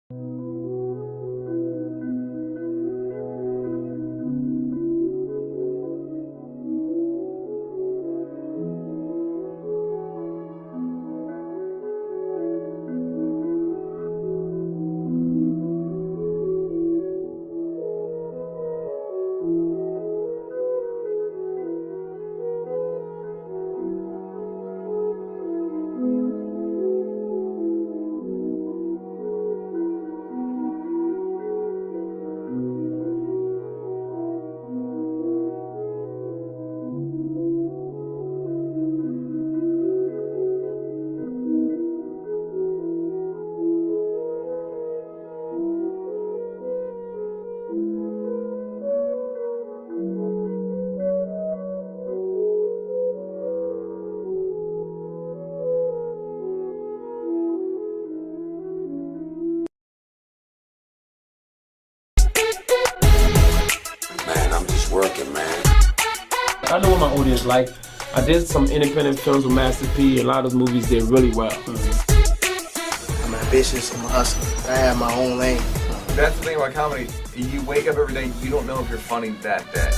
I know what my audience like. I did some independent films with Master P. A lot of those movies did really well. I'm ambitious. I'm a hustler. I have my own lane. That's the thing about comedy. You wake up every day, you don't know if you're funny that day.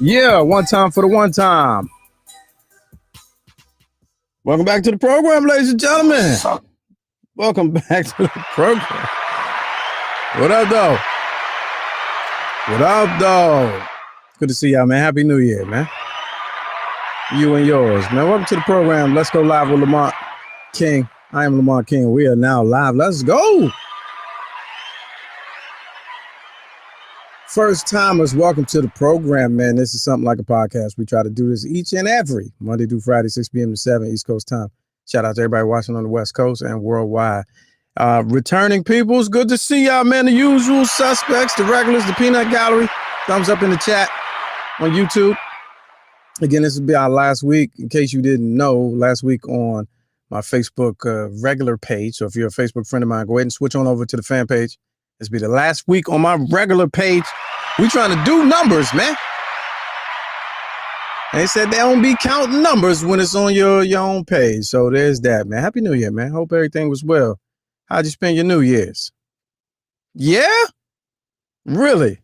Yeah. One time for the one time. Welcome back to the program, ladies and gentlemen. Welcome back to the program. What up, though? What up, though? Good to see y'all, man. Happy New Year, man. You and yours, man. Welcome to the program. Let's go live with Lamont King. I am Lamont King. We are now live. Let's go. First timers, welcome to the program, man. This is something like a podcast. We try to do this each and every Monday through Friday, 6 p.m. to 7 East Coast time. Shout out to everybody watching on the West Coast and worldwide. Returning peoples, good to see y'all, man. The usual suspects, the regulars, the peanut gallery. Thumbs up in the chat on YouTube. Again, this will be our last week. In case you didn't know, last week on my Facebook regular page. So if you're a Facebook friend of mine, go ahead and switch on over to the fan page. This will be the last week on my regular page. We trying to do numbers, man. They said they don't be counting numbers when it's on your own page. So there's that, man. Happy New Year, man. Hope everything was well. How'd you spend your New Year's? Yeah? Really?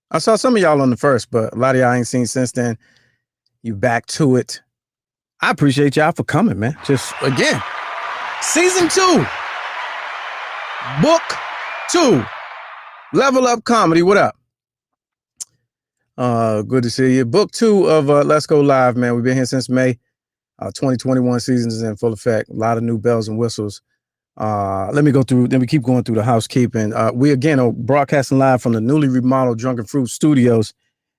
I saw some of y'all on the first, but a lot of y'all I ain't seen since then. You back to it. I appreciate y'all for coming, man. Just, again, season 2. Book 2. Level Up Comedy. What up? Good to see you. Book 2 of Let's Go Live, man. We've been here since May. 2021 season is in full effect. A lot of new bells and whistles. Let me keep going through the housekeeping. We again are broadcasting live from the newly remodeled Drunken Fruit Studios.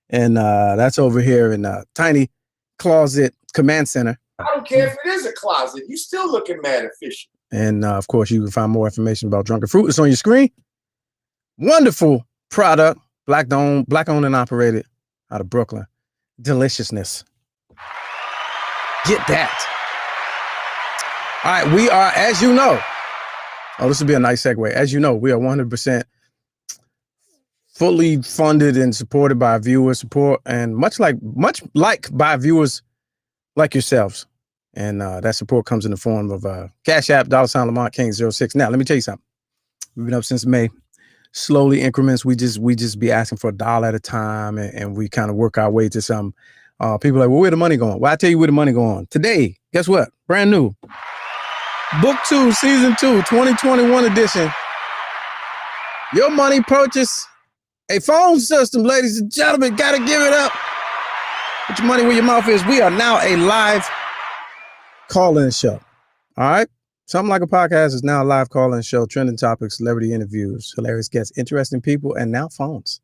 And that's over here in Tiny Closet Command Center. I don't care if it is a closet. You still looking mad efficient. And of course, you can find more information about Drunken Fruit. It's on your screen. Wonderful product, black owned and operated out of Brooklyn. Deliciousness. Get that. All right, we are, as you know, this will be a nice segue. As you know, we are 100% fully funded and supported by viewer support, and much like by viewers like yourselves. And that support comes in the form of Cash App, $ Lamont King 06. Now, let me tell you something. We've been up since May. Slowly increments. We just be asking for $1 at a time, and we kind of work our way to some. People are like, well, where the money going? Well, I tell you where the money going. Today, guess what? Brand new. Book 2, Season 2, 2021 edition. Your money purchase a phone system, ladies and gentlemen. Gotta give it up. Put your money where your mouth is. We are now a live call-in show. All right? Something Like a Podcast is now a live call-in show. Trending topics, celebrity interviews, hilarious guests, interesting people, and now phones.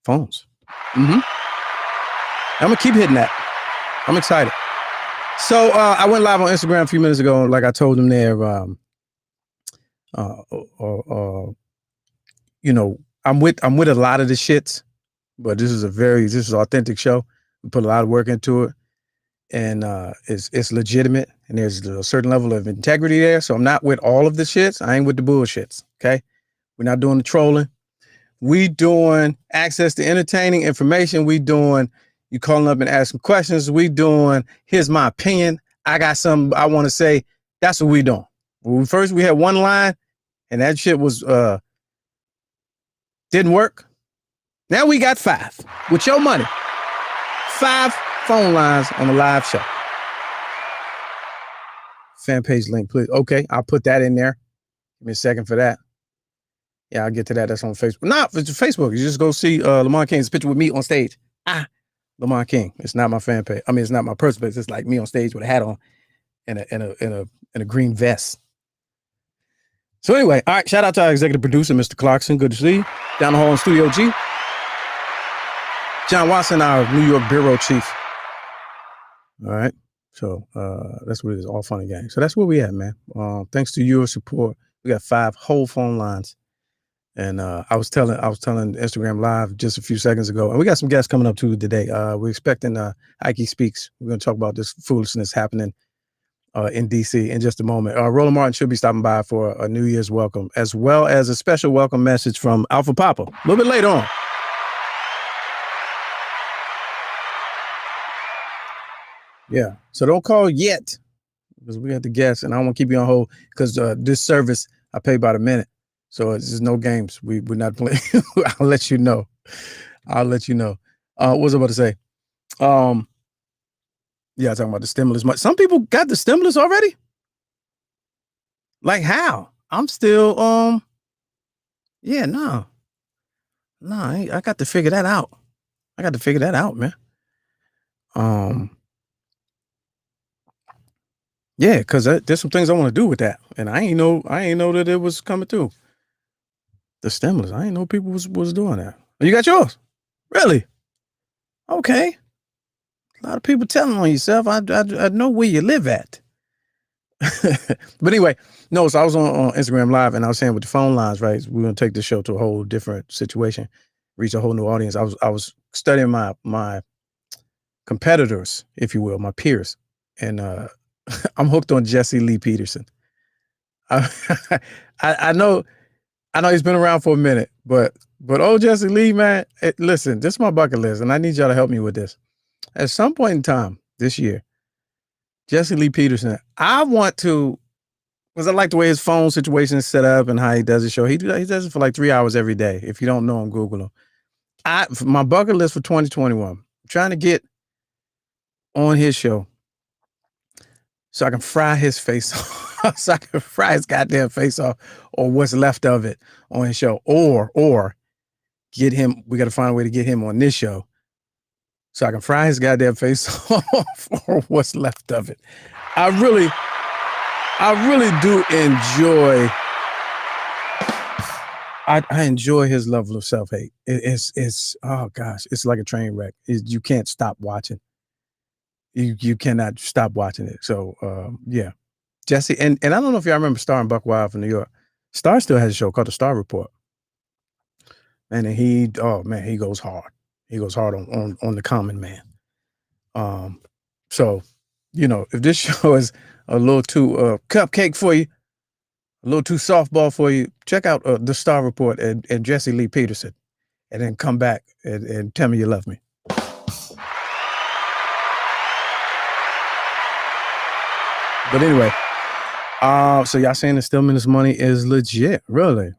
I'm gonna keep hitting that. I'm excited. So I went live on Instagram a few minutes ago. Like I told them there, you know, I'm with a lot of the shits, but this is an authentic show. We put a lot of work into it, and it's legitimate, and there's a certain level of integrity there. So I'm not with all of the shits. I ain't with the bullshits. Okay, we're not doing the trolling. We doing access to entertaining information. We doing you calling up and asking questions. We doing here's my opinion. I got something I want to say. That's what we doing. First we had one line, and that shit was didn't work. Now we got 5 with your money. 5 phone lines on the live show. Fan page link, please. Okay, I'll put that in there. Give me a second for that. Yeah, I'll get to that. That's on Facebook. No, it's Facebook. You just go see Lamont King's picture with me on stage. Lamont King. It's not my fan page. I mean, it's not my personal page. It's like me on stage with a hat on and a green vest. So anyway, all right. Shout out to our executive producer, Mr. Clarkson. Good to see you. Down the hall in Studio G. John Watson, our New York bureau chief. All right. So that's what it is. All fun and games. So that's where we at, man. Thanks to your support, we got 5 whole phone lines. And I was telling Instagram Live just a few seconds ago, and we got some guests coming up too today. We're expecting Ike Speaks. We're going to talk about this foolishness happening in DC in just a moment. Roland Martin should be stopping by for a New Year's welcome, as well as a special welcome message from Alpha Papa a little bit later on. Yeah, so don't call yet because we got the guests, and I don't want to keep you on hold because this service I pay by the minute. So it's just no games. We're not playing. I'll let you know. What was I about to say? Yeah, talking about the stimulus. Some people got the stimulus already. Like how? I'm still yeah, no, I got to figure that out. Man. Yeah, because there's some things I want to do with that, and I ain't know that it was coming through. The stimulus. I didn't know people was doing that. You got yours? Really? Okay. A lot of people telling on yourself. I know where you live at. But anyway, no, so I was on Instagram Live, and I was saying with the phone lines, right? We're going to take the show to a whole different situation, reach a whole new audience. I was studying my competitors, if you will, my peers. And I'm hooked on Jesse Lee Peterson. I know he's been around for a minute, but Jesse Lee, man, listen, this is my bucket list, and I need y'all to help me with this. At some point in time this year, Jesse Lee Peterson, I want to, because I like the way his phone situation is set up and how he does his show. He does it for like 3 hours every day. If you don't know him, Google him. My bucket list for 2021, I'm trying to get on his show so I can fry his face off, so I can fry his goddamn face off, or what's left of it on his show, or get him. We got to find a way to get him on this show so I can fry his goddamn face off, or what's left of it. I really do enjoy. I enjoy his level of self-hate. It's oh gosh, it's like a train wreck. You can't stop watching. You cannot stop watching it. So yeah. Jesse, and I don't know if y'all remember Star and Buck Wild from New York. Star still has a show called The Star Report. And he goes hard. He goes hard on the common man. So, if this show is a little too cupcake for you, a little too softball for you, check out The Star Report and Jesse Lee Peterson, and then come back and tell me you love me. But anyway, so y'all saying the stillman's money is legit, really?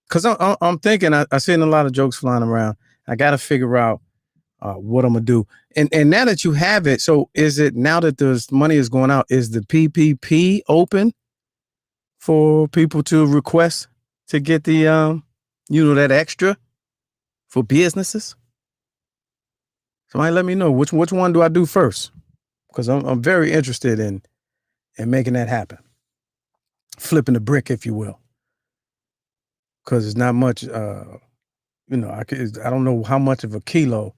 Because I'm thinking, I seen a lot of jokes flying around. I got to figure out what I'm going to do. And now that you have it, so is it, now that the money is going out, is the PPP open for people to request to get the, that extra for businesses? Somebody let me know which one do I do first? Because I'm very interested in making that happen. Flipping the brick, if you will. Because it's not much, I don't know how much of a kilo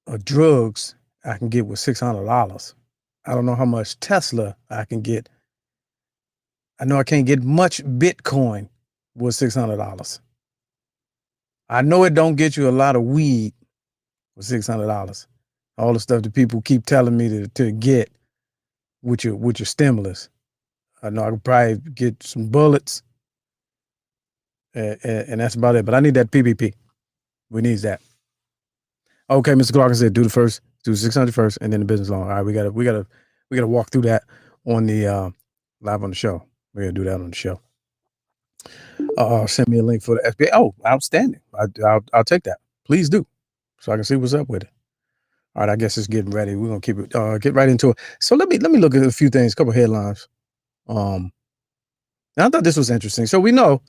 of drugs I can get with $600. I don't know how much Tesla I can get. I know I can't get much Bitcoin with $600. I know it don't get you a lot of weed with $600. All the stuff that people keep telling me to get with your stimulus. I know I could probably get some bullets. And that's about it. But I need that PPP. We need that. Okay, Mr. Clark said, do the 600 first, and then the business loan. All right, we gotta walk through that on the live on the show. We're gonna do that on the show. Send me a link for the SBA. Oh, outstanding. I'll take that. Please do, so I can see what's up with it. All right, I guess it's getting ready. We're gonna keep it. Get right into it. So let me look at a few things, a couple of headlines. I thought this was interesting. So we know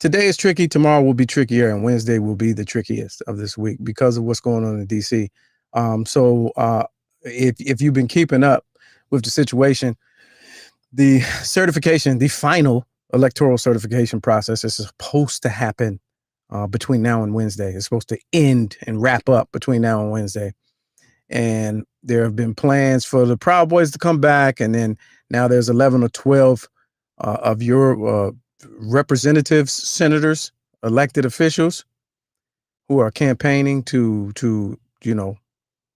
today is tricky. Tomorrow will be trickier, and Wednesday will be the trickiest of this week because of what's going on in DC. So if you've been keeping up with the situation, the certification, the final electoral certification process is supposed to happen between now and Wednesday. It's supposed to end and wrap up between now and Wednesday. And there have been plans for the Proud Boys to come back, and then now there's 11 or 12 of your representatives, senators, elected officials who are campaigning to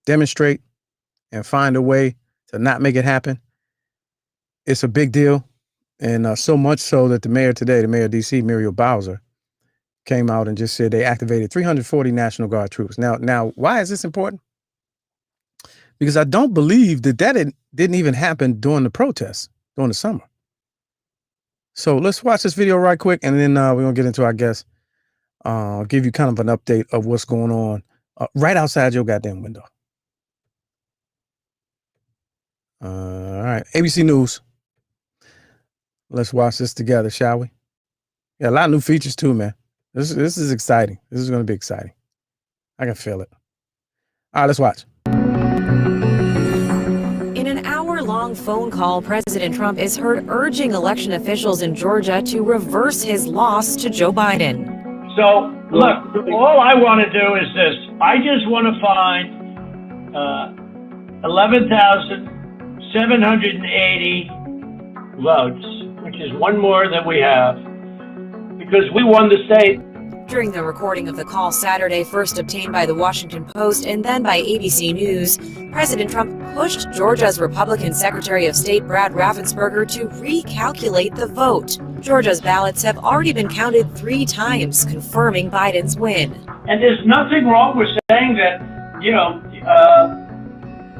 demonstrate and find a way to not make it happen. It's a big deal. And so much so that the mayor of DC, Muriel Bowser, came out and just said they activated 340 National Guard troops. Now, why is this important? Because I don't believe that didn't even happen during the protests during the summer. So let's watch this video right quick, and then we're going to get into our guest. I'll give you kind of an update of what's going on right outside your goddamn window. All right, ABC News. Let's watch this together, shall we? Yeah, a lot of new features too, man. This is exciting. This is going to be exciting. I can feel it. All right, let's watch. In an hour-long phone call, President Trump is heard urging election officials in Georgia to reverse his loss to Joe Biden. So, look, all I want to do is this. I just want to find 11,780 votes, which is one more than we have, because we won the state. During the recording of the call Saturday, first obtained by the Washington Post and then by ABC News, President Trump pushed Georgia's Republican Secretary of State Brad Raffensperger to recalculate the vote. Georgia's ballots have already been counted 3 times, confirming Biden's win. And there's nothing wrong with saying that,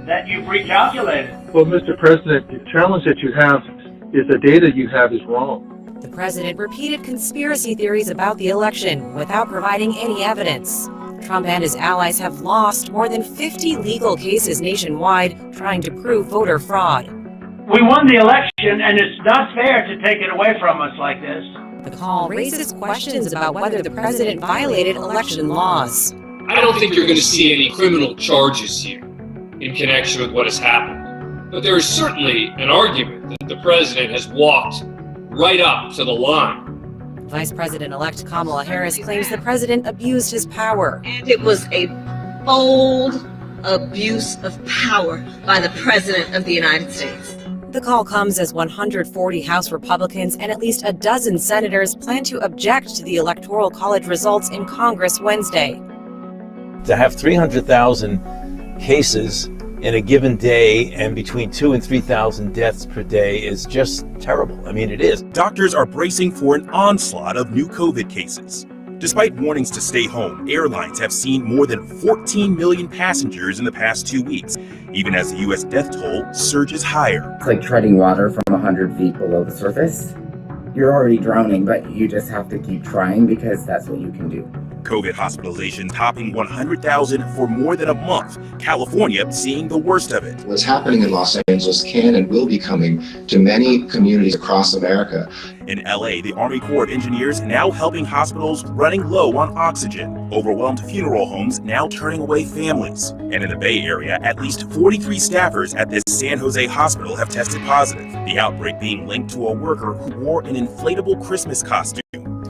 that you've recalculated. Well, Mr. President, the challenge that you have is the data you have is wrong. The president repeated conspiracy theories about the election without providing any evidence. Trump and his allies have lost more than 50 legal cases nationwide trying to prove voter fraud. We won the election, and it's not fair to take it away from us like this. The call raises questions about whether the president violated election laws. I don't think you're going to see any criminal charges here in connection with what has happened. But there is certainly an argument that the president has walked right up to the line. Vice President-elect Kamala Harris claims the president abused his power. And it was a bold abuse of power by the President of the United States. The call comes as 140 House Republicans and at least a dozen senators plan to object to the Electoral College results in Congress Wednesday. To have 300,000 cases in a given day and between 2,000 and 3,000 deaths per day is just terrible. I mean, it is. Doctors are bracing for an onslaught of new COVID cases. Despite warnings to stay home, airlines have seen more than 14 million passengers in the past 2 weeks, even as the U.S. death toll surges higher. It's like treading water from 100 feet below the surface. You're already drowning, but you just have to keep trying because that's what you can do. COVID hospitalizations topping 100,000 for more than a month. California seeing the worst of it. What's happening in Los Angeles can and will be coming to many communities across America. In LA, the Army Corps of Engineers now helping hospitals running low on oxygen. Overwhelmed funeral homes now turning away families. And in the Bay Area, at least 43 staffers at this San Jose hospital have tested positive. The outbreak being linked to a worker who wore an inflatable Christmas costume.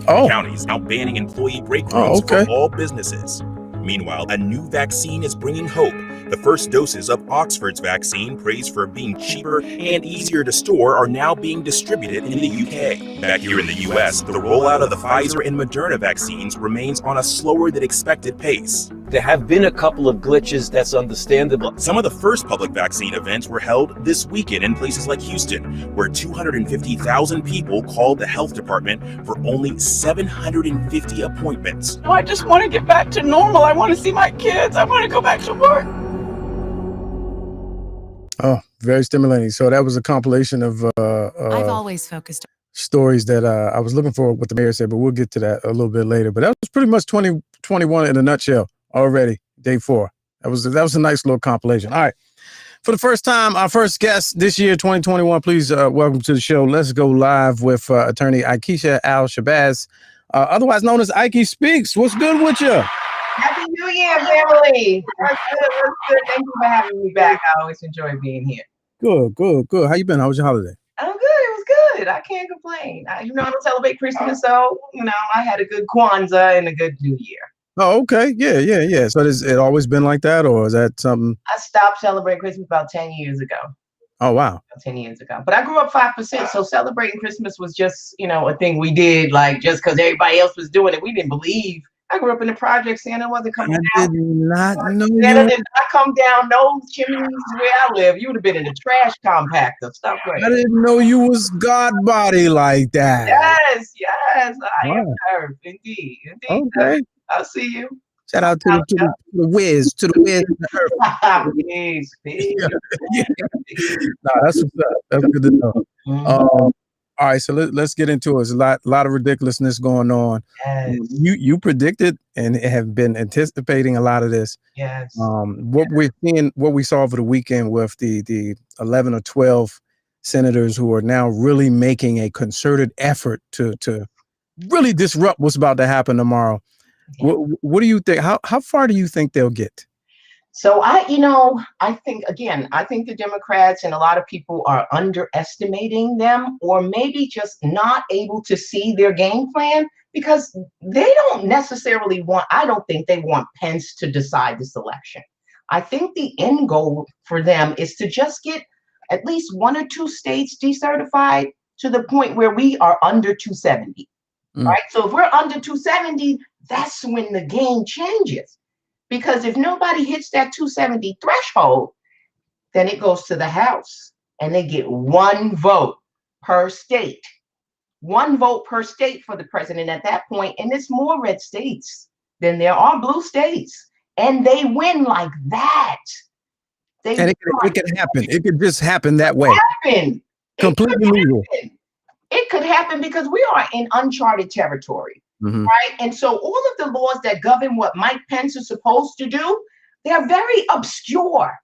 Counties now banning employee break rooms for all businesses. Meanwhile, a new vaccine is bringing hope. The first doses of Oxford's vaccine, praised for being cheaper and easier to store, are now being distributed in the UK. Back here in the US, the rollout of the Pfizer and Moderna vaccines remains on a slower than expected pace. There have been a couple of glitches, that's understandable. Some of the first public vaccine events were held this weekend in places like Houston, where 250,000 people called the health department for only 750 appointments. I just want to get back to normal. I want to see my kids. I want to go back to work. Oh, very stimulating. So that was a compilation of I've always focused stories that I was looking for what the mayor said, but we'll get to that a little bit later. But that was pretty much 2021 in a nutshell already, day 4. That was a nice little compilation. All right. For the first time, our first guest this year, 2021, please welcome to the show. Let's go live with attorney Aikisha Al-Shabazz, otherwise known as Ike Speaks. What's good with you? Happy New Year, family. What's good? Thank you for having me back. I always enjoy being here. Good. How you been? How was your holiday? I'm good. It was good. I can't complain. I don't celebrate Christmas, so, I had a good Kwanzaa and a good New Year. Oh, okay. Yeah. So has it always been like that, or is that something? I stopped celebrating Christmas about 10 years ago. Oh, wow. 10 years ago. But I grew up 5%, so celebrating Christmas was just, a thing we did, like, just because everybody else was doing it. We didn't believe. I grew up in the project. Santa wasn't coming down. I did not know Santa did not come down no chimneys where I live. You would have been in a trash compactor. Stop right. I didn't know you was God body like that. Yes. I am her. Indeed. Okay. I'll see you. Shout out to the whiz, to the whiz. Peace. No, that's what's up. That's good to know. All right, so let's get into it. There's a lot of ridiculousness going on. Yes. You predicted and have been anticipating a lot of this. Yes. What we saw over the weekend with the 11 or 12 senators who are now really making a concerted effort to really disrupt what's about to happen tomorrow. Yeah. What do you think? How far do you think they'll get? So I think the Democrats and a lot of people are underestimating them, or maybe just not able to see their game plan, because they don't necessarily I don't think they want Pence to decide this election. I think the end goal for them is to just get at least 1 or 2 states decertified to the point where we are under 270, right? So if we're under 270, that's when the game changes. Because if nobody hits that 270 threshold, then it goes to the House and they get 1 vote per state. 1 vote per state for the president at that point. And it's more red states than there are blue states. And they win like that. And it could happen. It could just happen that way. Completely legal. It could happen because we are in uncharted territory. Mm-hmm. Right. And so all of the laws that govern what Mike Pence is supposed to do, they're very obscure.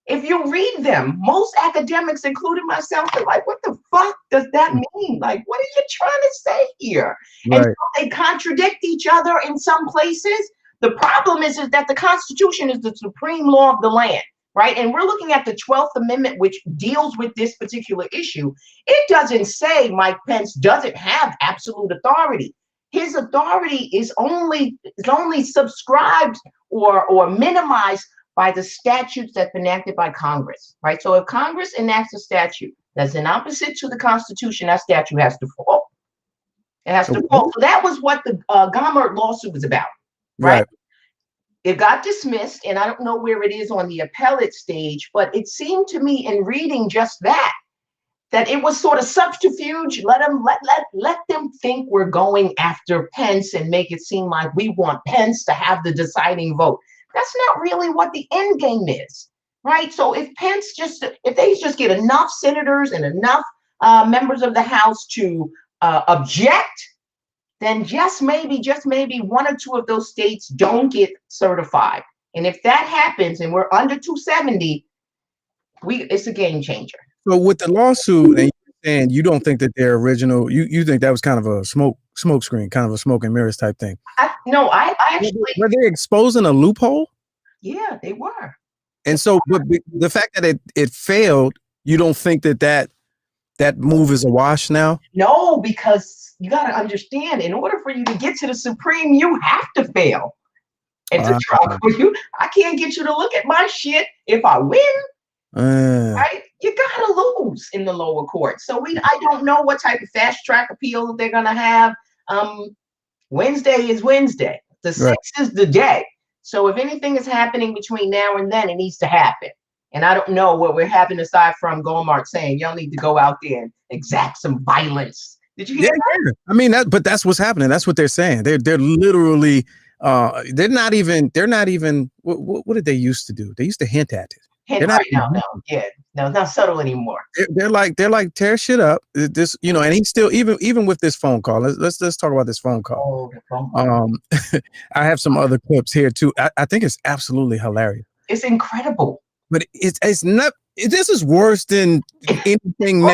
If you read them, most academics, including myself, are like, what the fuck does that mean? Like, what are you trying to say here? Right. And so they contradict each other in some places. The problem is that the Constitution is the supreme law of the land. Right. And we're looking at the 12th Amendment, which deals with this particular issue. It doesn't say Mike Pence doesn't have absolute authority. His authority is only subscribed or minimized by the statutes that have been enacted by Congress, right? So if Congress enacts a statute that's an opposite to the Constitution, that statute has to fall. It has to fall. So that was what the Gohmert lawsuit was about, right? It got dismissed, and I don't know where it is on the appellate stage, but it seemed to me in reading just that it was sort of subterfuge. Let them think we're going after Pence and make it seem like we want Pence to have the deciding vote. That's not really what the end game is, right? So if they just get enough senators and enough members of the House to object, then just maybe one or two of those states don't get certified. And if that happens and we're under 270, it's a game changer. So with the lawsuit, and you don't think that their original, you think that was kind of a smoke screen, kind of a smoke and mirrors type thing? No, I actually. Were they exposing a loophole? Yeah, they were. And so, but the fact that it failed, you don't think that move is a wash now? No, because you got to understand, in order for you to get to the Supreme, you have to fail. And to try for you, I can't get you to look at my shit if I win. Right? You gotta lose in the lower court. So I don't know what type of fast track appeal they're gonna have. Wednesday is Wednesday. The 6th is the day. So if anything is happening between now and then, it needs to happen. And I don't know what we're having aside from Gohmert saying y'all need to go out there and exact some violence. Did you hear that? I mean, but that's what's happening. That's what they're saying. They're literally they're not even what did they used to do? They used to hint at it. No, not subtle anymore. They're like tear shit up. This, and he's still even with this phone call. Let's talk about this phone call. I have some other clips here too. I think it's absolutely hilarious. It's incredible. But it's not. This is worse than anything.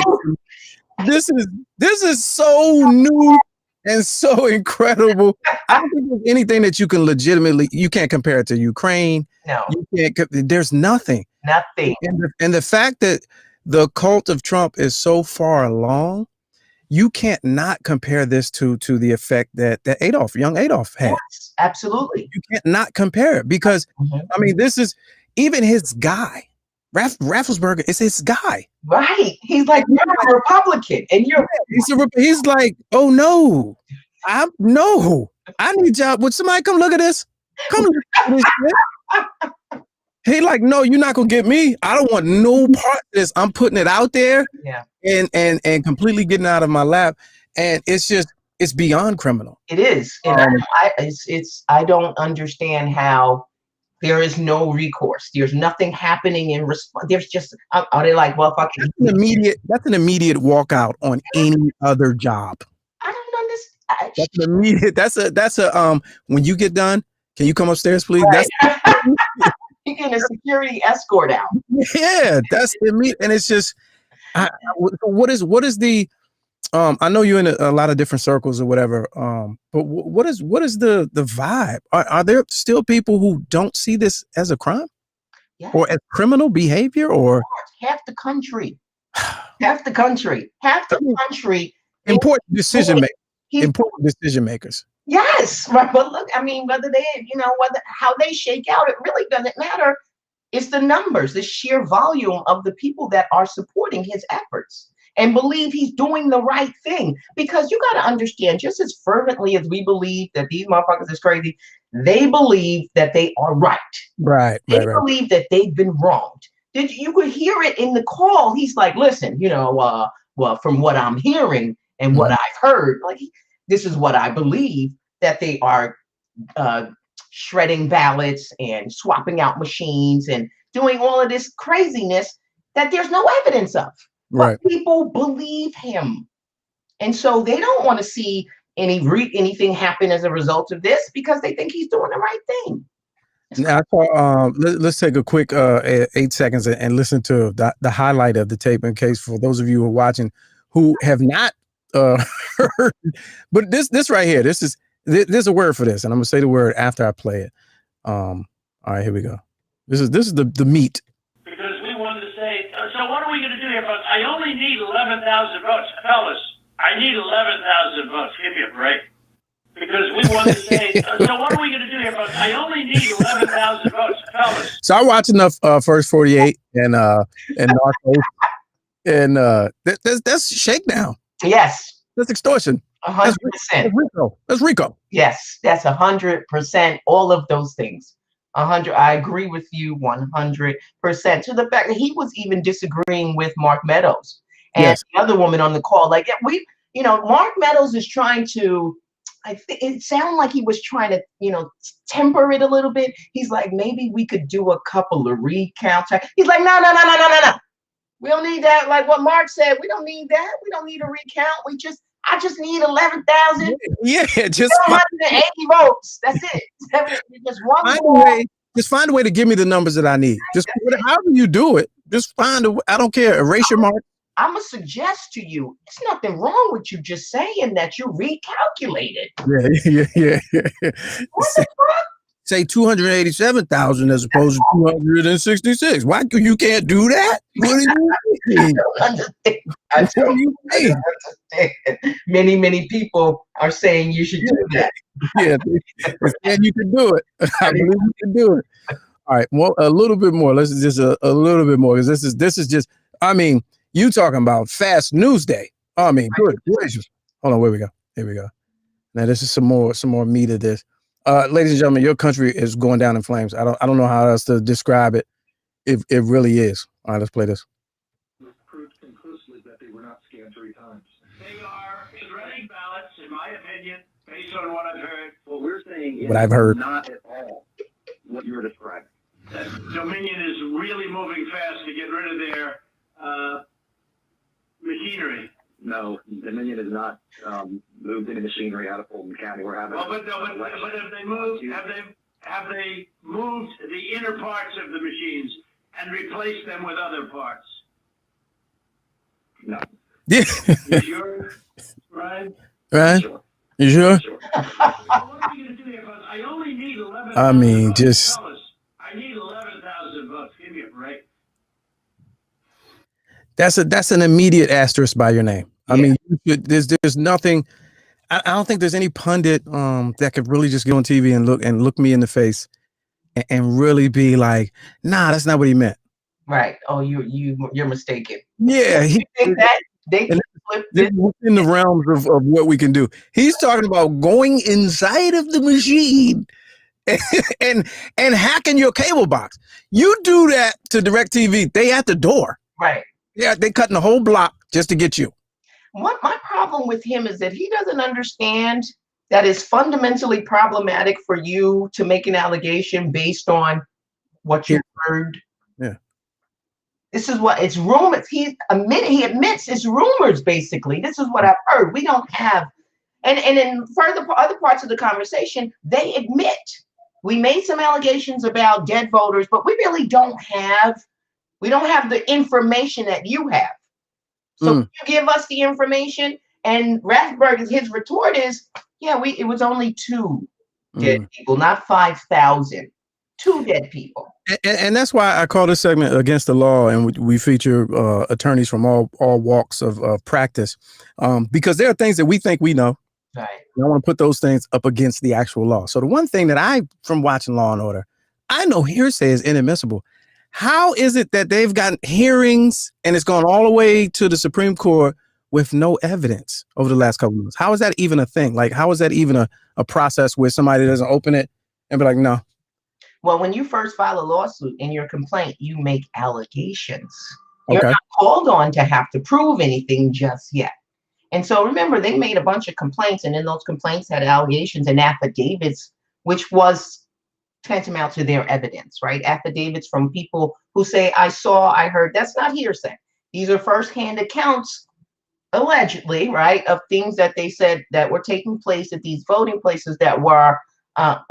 This is so new and so incredible. I don't think there's anything that you can't compare it to Ukraine. No, you can't. There's nothing. Nothing. And the fact that the cult of Trump is so far along, you can't not compare this to the effect that young Adolf had. Yes, absolutely. You can't not compare it because I mean, this is even his guy. Rafflesberger is his guy. Right. He's like, you're a Republican and he's like, oh no, I need y'all. Would somebody come look at this? Come look at this shit. He like, no, you're not gonna get me. I don't want no part of this. I'm putting it out there, and completely getting out of my lap. And it's beyond criminal. It is. And I don't understand how there is no recourse. There's nothing happening in response. There's just are they like, well, fuck it. That's an immediate walkout on any other job. I don't understand. That's an immediate. That's a when you get done, can you come upstairs, please? Right. You're getting a security escort out. Yeah, that's immediate, and it's just what is the I know you're in a lot of different circles or whatever, but what is the vibe? Are there still people who don't see this as a crime or as criminal behavior? Or half the country, important decision makers. Yes, right. But look, I mean, whether how they shake out, it really doesn't matter. It's the numbers, the sheer volume of the people that are supporting his efforts and believe he's doing the right thing. Because you got to understand, just as fervently as we believe that these motherfuckers is crazy, they believe that they are right. Right. They believe that they've been wronged. You could hear it in the call. He's like, listen, well, from what I'm hearing and what I've heard, this is what I believe, that they are shredding ballots and swapping out machines and doing all of this craziness that there's no evidence of. Right. But people believe him. And so they don't want to see anything happen as a result of this because they think he's doing the right thing. Now, let's take a quick 8 seconds and listen to the highlight of the tape in case for those of you who are watching who have not heard. But this right here, there's a word for this, and I'm gonna say the word after I play it. All right, here we go. This is the meat. Because we wanted to say, so what are we going to do here, folks? I only need 11,000 votes. Fellas, I need 11,000 votes. Give me a break. because we won the state. So what are we going to do here, folks? I only need 11,000 votes, fellas. So I watch enough First 48 and Narcos, and that's shakedown. Yes. That's extortion. 100%. That's RICO. That's RICO. Yes, that's 100%. All of those things. 100. I agree with you 100%. To the fact that he was even disagreeing with Mark Meadows and the other woman on the call. Like Mark Meadows is trying to. I think it sounded like he was trying to, temper it a little bit. He's like, maybe we could do a couple of recounts. He's like, no. We don't need that. Like what Mark said, we don't need that. We don't need a recount. I just need 11,000. Yeah, just 180 votes. That's it. Just one more. Just find a way to give me the numbers that I need. Just however you do it. Just find a way. I don't care. Erase your mark. I'm gonna suggest to you, there's nothing wrong with you just saying that you recalculated. Yeah. What the fuck? Say 287,000 as opposed to 266. Why you can't do that? What do you mean? I don't understand. Many people are saying you should do that. Yeah, and you can do it. I believe you can do it. All right, well, a little bit more. Let's just a little bit more, because this is just. I mean, you talking about fast news day? I mean, good gracious. Hold on, where we go? Here we go. Now this is some more meat of this. Ladies and gentlemen, your country is going down in flames. I don't know how else to describe it. It really is. All right, let's play this. Proved conclusively that they were not scanned 3 times. They are shredding ballots, in my opinion, based on what I've heard. What we're saying is What I've heard. Not at all what you were describing. That Dominion is really moving fast to get rid of their machinery. No, Dominion is not moved any machinery out of Fulton County. We're having. Well, but have they moved? Have they moved the inner parts of the machines and replaced them with other parts? No. Yeah. You sure, Ryan? Right? Sure. You sure? What are we going to do here, folks? I only need 11,000 I mean, votes. just. Fellas, I need 11,000 votes. Give me a break. That's an immediate asterisk by your name. I mean, there's nothing. I don't think there's any pundit that could really just go on TV and look me in the face and really be like, nah, that's not what he meant. Right. Oh, you're mistaken. Yeah, you think that they can flip this within the realms of what we can do. He's talking about going inside of the machine and hacking your cable box. You do that to DirecTV, they at the door. Right. Yeah, they cutting the whole block just to get you. What my problem with him is that he doesn't understand that it's fundamentally problematic for you to make an allegation based on what you heard. Yeah. This is what it's rumors. He admits it's rumors, basically. This is what I've heard. We don't have, and in other parts of the conversation, they admit we made some allegations about dead voters, but we really don't have the information that you have. So you give us the information, and Rathberg, his retort is, it was only 2 dead people, not 5,000. 2 dead people. And that's why I call this segment Against the Law, and we feature attorneys from all walks of practice, because there are things that we think we know. Right. And I want to put those things up against the actual law. So the one thing that from watching Law and Order, I know hearsay is inadmissible. How is it that they've gotten hearings and it's gone all the way to the Supreme Court with no evidence over the last couple of months? How is that even a thing? Like, how is that even a process where somebody doesn't open it and be like, no? Well, when you first file a lawsuit in your complaint, you make allegations. You're not called on to have to prove anything just yet. And so remember, they made a bunch of complaints, and in those complaints had allegations and affidavits, which was tantamount to their evidence, right? Affidavits from people who say, I saw, I heard. That's not hearsay. These are firsthand accounts, allegedly, right, of things that they said that were taking place at these voting places that were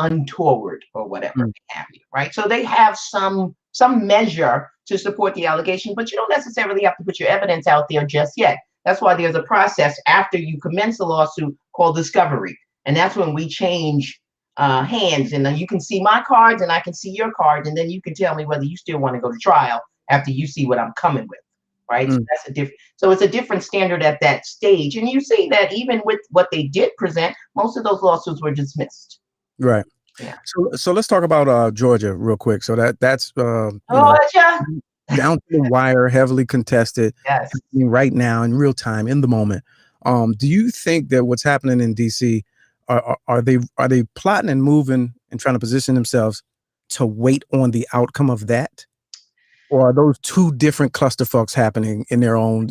untoward or whatever have you, right? So they have some measure to support the allegation, but you don't necessarily have to put your evidence out there just yet. That's why there's a process after you commence a lawsuit called discovery, and that's when we change hands, and then you can see my cards and I can see your cards, and then you can tell me whether you still want to go to trial after you see what I'm coming with, right? So that's a different. So it's a different standard at that stage, and you see that even with what they did present, most of those lawsuits were dismissed. Right. Yeah. So let's talk about Georgia real quick. So that's Georgia. Down to the wire, heavily contested, yes, happening right now in real time, in the moment. Do you think that what's happening in DC, are they plotting and moving and trying to position themselves to wait on the outcome of that, or are those two different clusterfucks happening in their own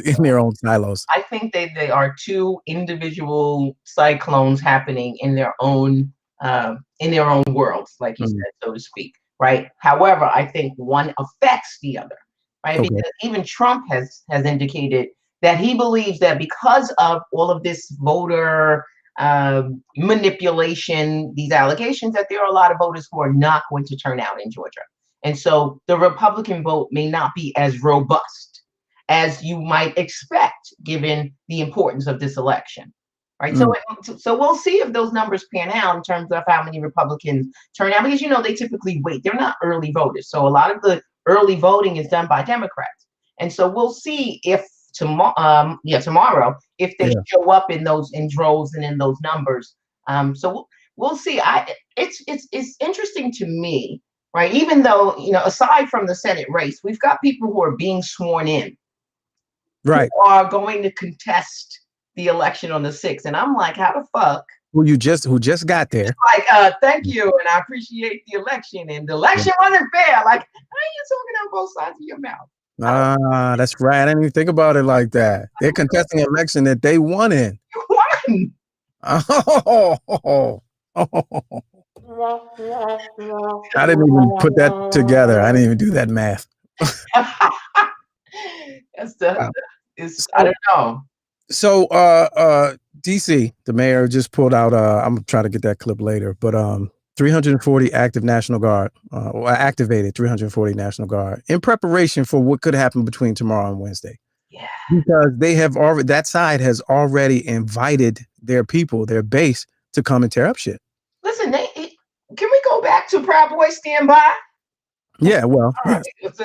silos? I think they are two individual cyclones happening in their own worlds, like you said, so to speak. Right. However, I think one affects the other, right? Okay. Because even Trump has indicated that he believes that because of all of this voter manipulation, these allegations, that there are a lot of voters who are not going to turn out in Georgia. And so the Republican vote may not be as robust as you might expect, given the importance of this election. Right. So we'll see if those numbers pan out in terms of how many Republicans turn out, because, they typically wait. They're not early voters. So a lot of the early voting is done by Democrats. And so we'll see if tomorrow, if they show up in droves and in those numbers. So we'll see. It's interesting to me, right? Even though, aside from the Senate race, we've got people who are being sworn in, right, who are going to contest the election on the 6th. And I'm like, how the fuck? Who just got there. Like, thank you, and I appreciate the election. And the election wasn't fair. Like, how are you talking out both sides of your mouth? That's right. I didn't even think about it like that. They're contesting an election that they won in. You won. I didn't even put that together. I didn't even do that math. I don't know. So DC, the mayor just pulled out I'm gonna try to get that clip later, but 340 active National Guard, activated 340 National Guard in preparation for what could happen between tomorrow and Wednesday. Yeah. Because they have already, that side has already invited their people, their base, to come and tear up shit. Listen, can we go back to Proud Boys Stand By? Yeah, well, yes. This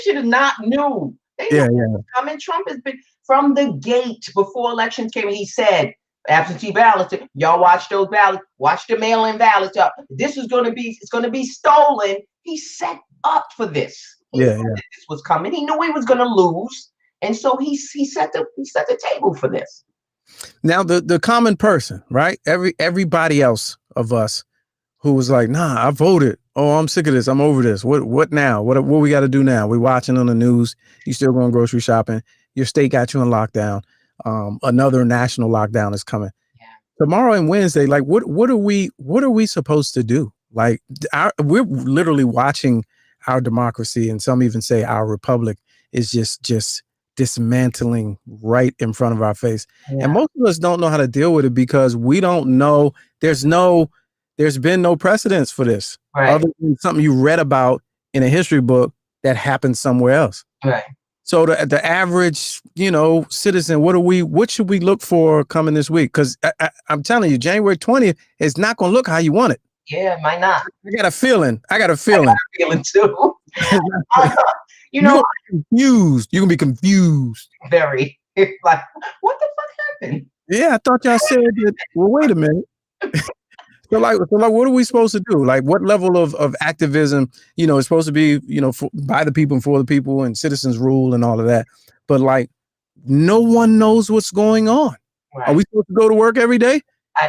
shit is not new. They know coming. Trump has been from the gate before elections came. He said, absentee ballots, y'all watch those ballots, watch the mail-in ballots up. This is going to be stolen. He set up for this. He knew that this was coming. He knew he was going to lose, and so he set the table for this. Now the common person, right? Everybody else of us who was like, nah, I voted. Oh, I'm sick of this. I'm over this. What now? What we got to do now? We watching on the news. You still going grocery shopping. Your state got you in lockdown. Another national lockdown is coming tomorrow and Wednesday. Like, what are we supposed to do? Like, we're literally watching our democracy, and some even say our republic is just dismantling right in front of our face. And most of us don't know how to deal with it because we don't know. There's been no precedence for this, other than something you read about in a history book that happened somewhere else. Right. So the average, citizen, what should we look for coming this week? Because I'm telling you, January 20th is not going to look how you want it. Yeah, it might not. I got a feeling. I got a feeling too. You're confused. You can be confused. Very. Like, what the fuck happened? Yeah, I thought y'all said that. Well, wait a minute. So what are we supposed to do? Like, what level of activism, is supposed to be, by the people and for the people and citizens rule and all of that. But like, no one knows what's going on. Right. Are we supposed to go to work every day?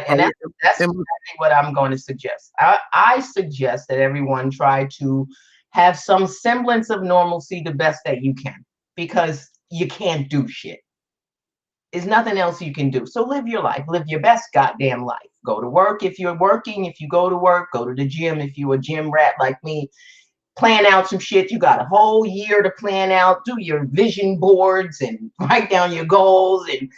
And that's exactly what I'm going to suggest. I suggest that everyone try to have some semblance of normalcy the best that you can, because you can't do shit. There's nothing else you can do. So live your life. Live your best goddamn life. Go to work if you're working. If you go to work, go to the gym. If you're a gym rat like me, plan out some shit. You got a whole year to plan out. Do your vision boards and write down your goals and,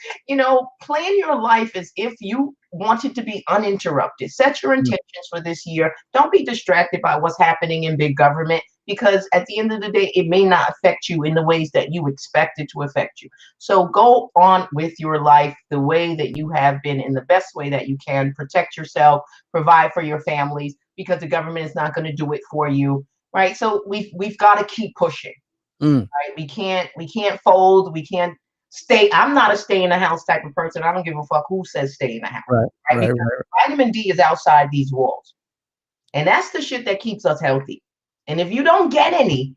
plan your life as if you want it to be uninterrupted. Set your intentions for this year. Don't be distracted by what's happening in big government, because at the end of the day, it may not affect you in the ways that you expect it to affect you. So go on with your life the way that you have been, in the best way that you can. Protect yourself, provide for your families, because the government is not going to do it for you. Right. So we've got to keep pushing. Right? We can't fold. We can't stay. I'm not a stay in the house type of person. I don't give a fuck who says stay in the house. Right. Because vitamin D is outside these walls. And that's the shit that keeps us healthy. And if you don't get any,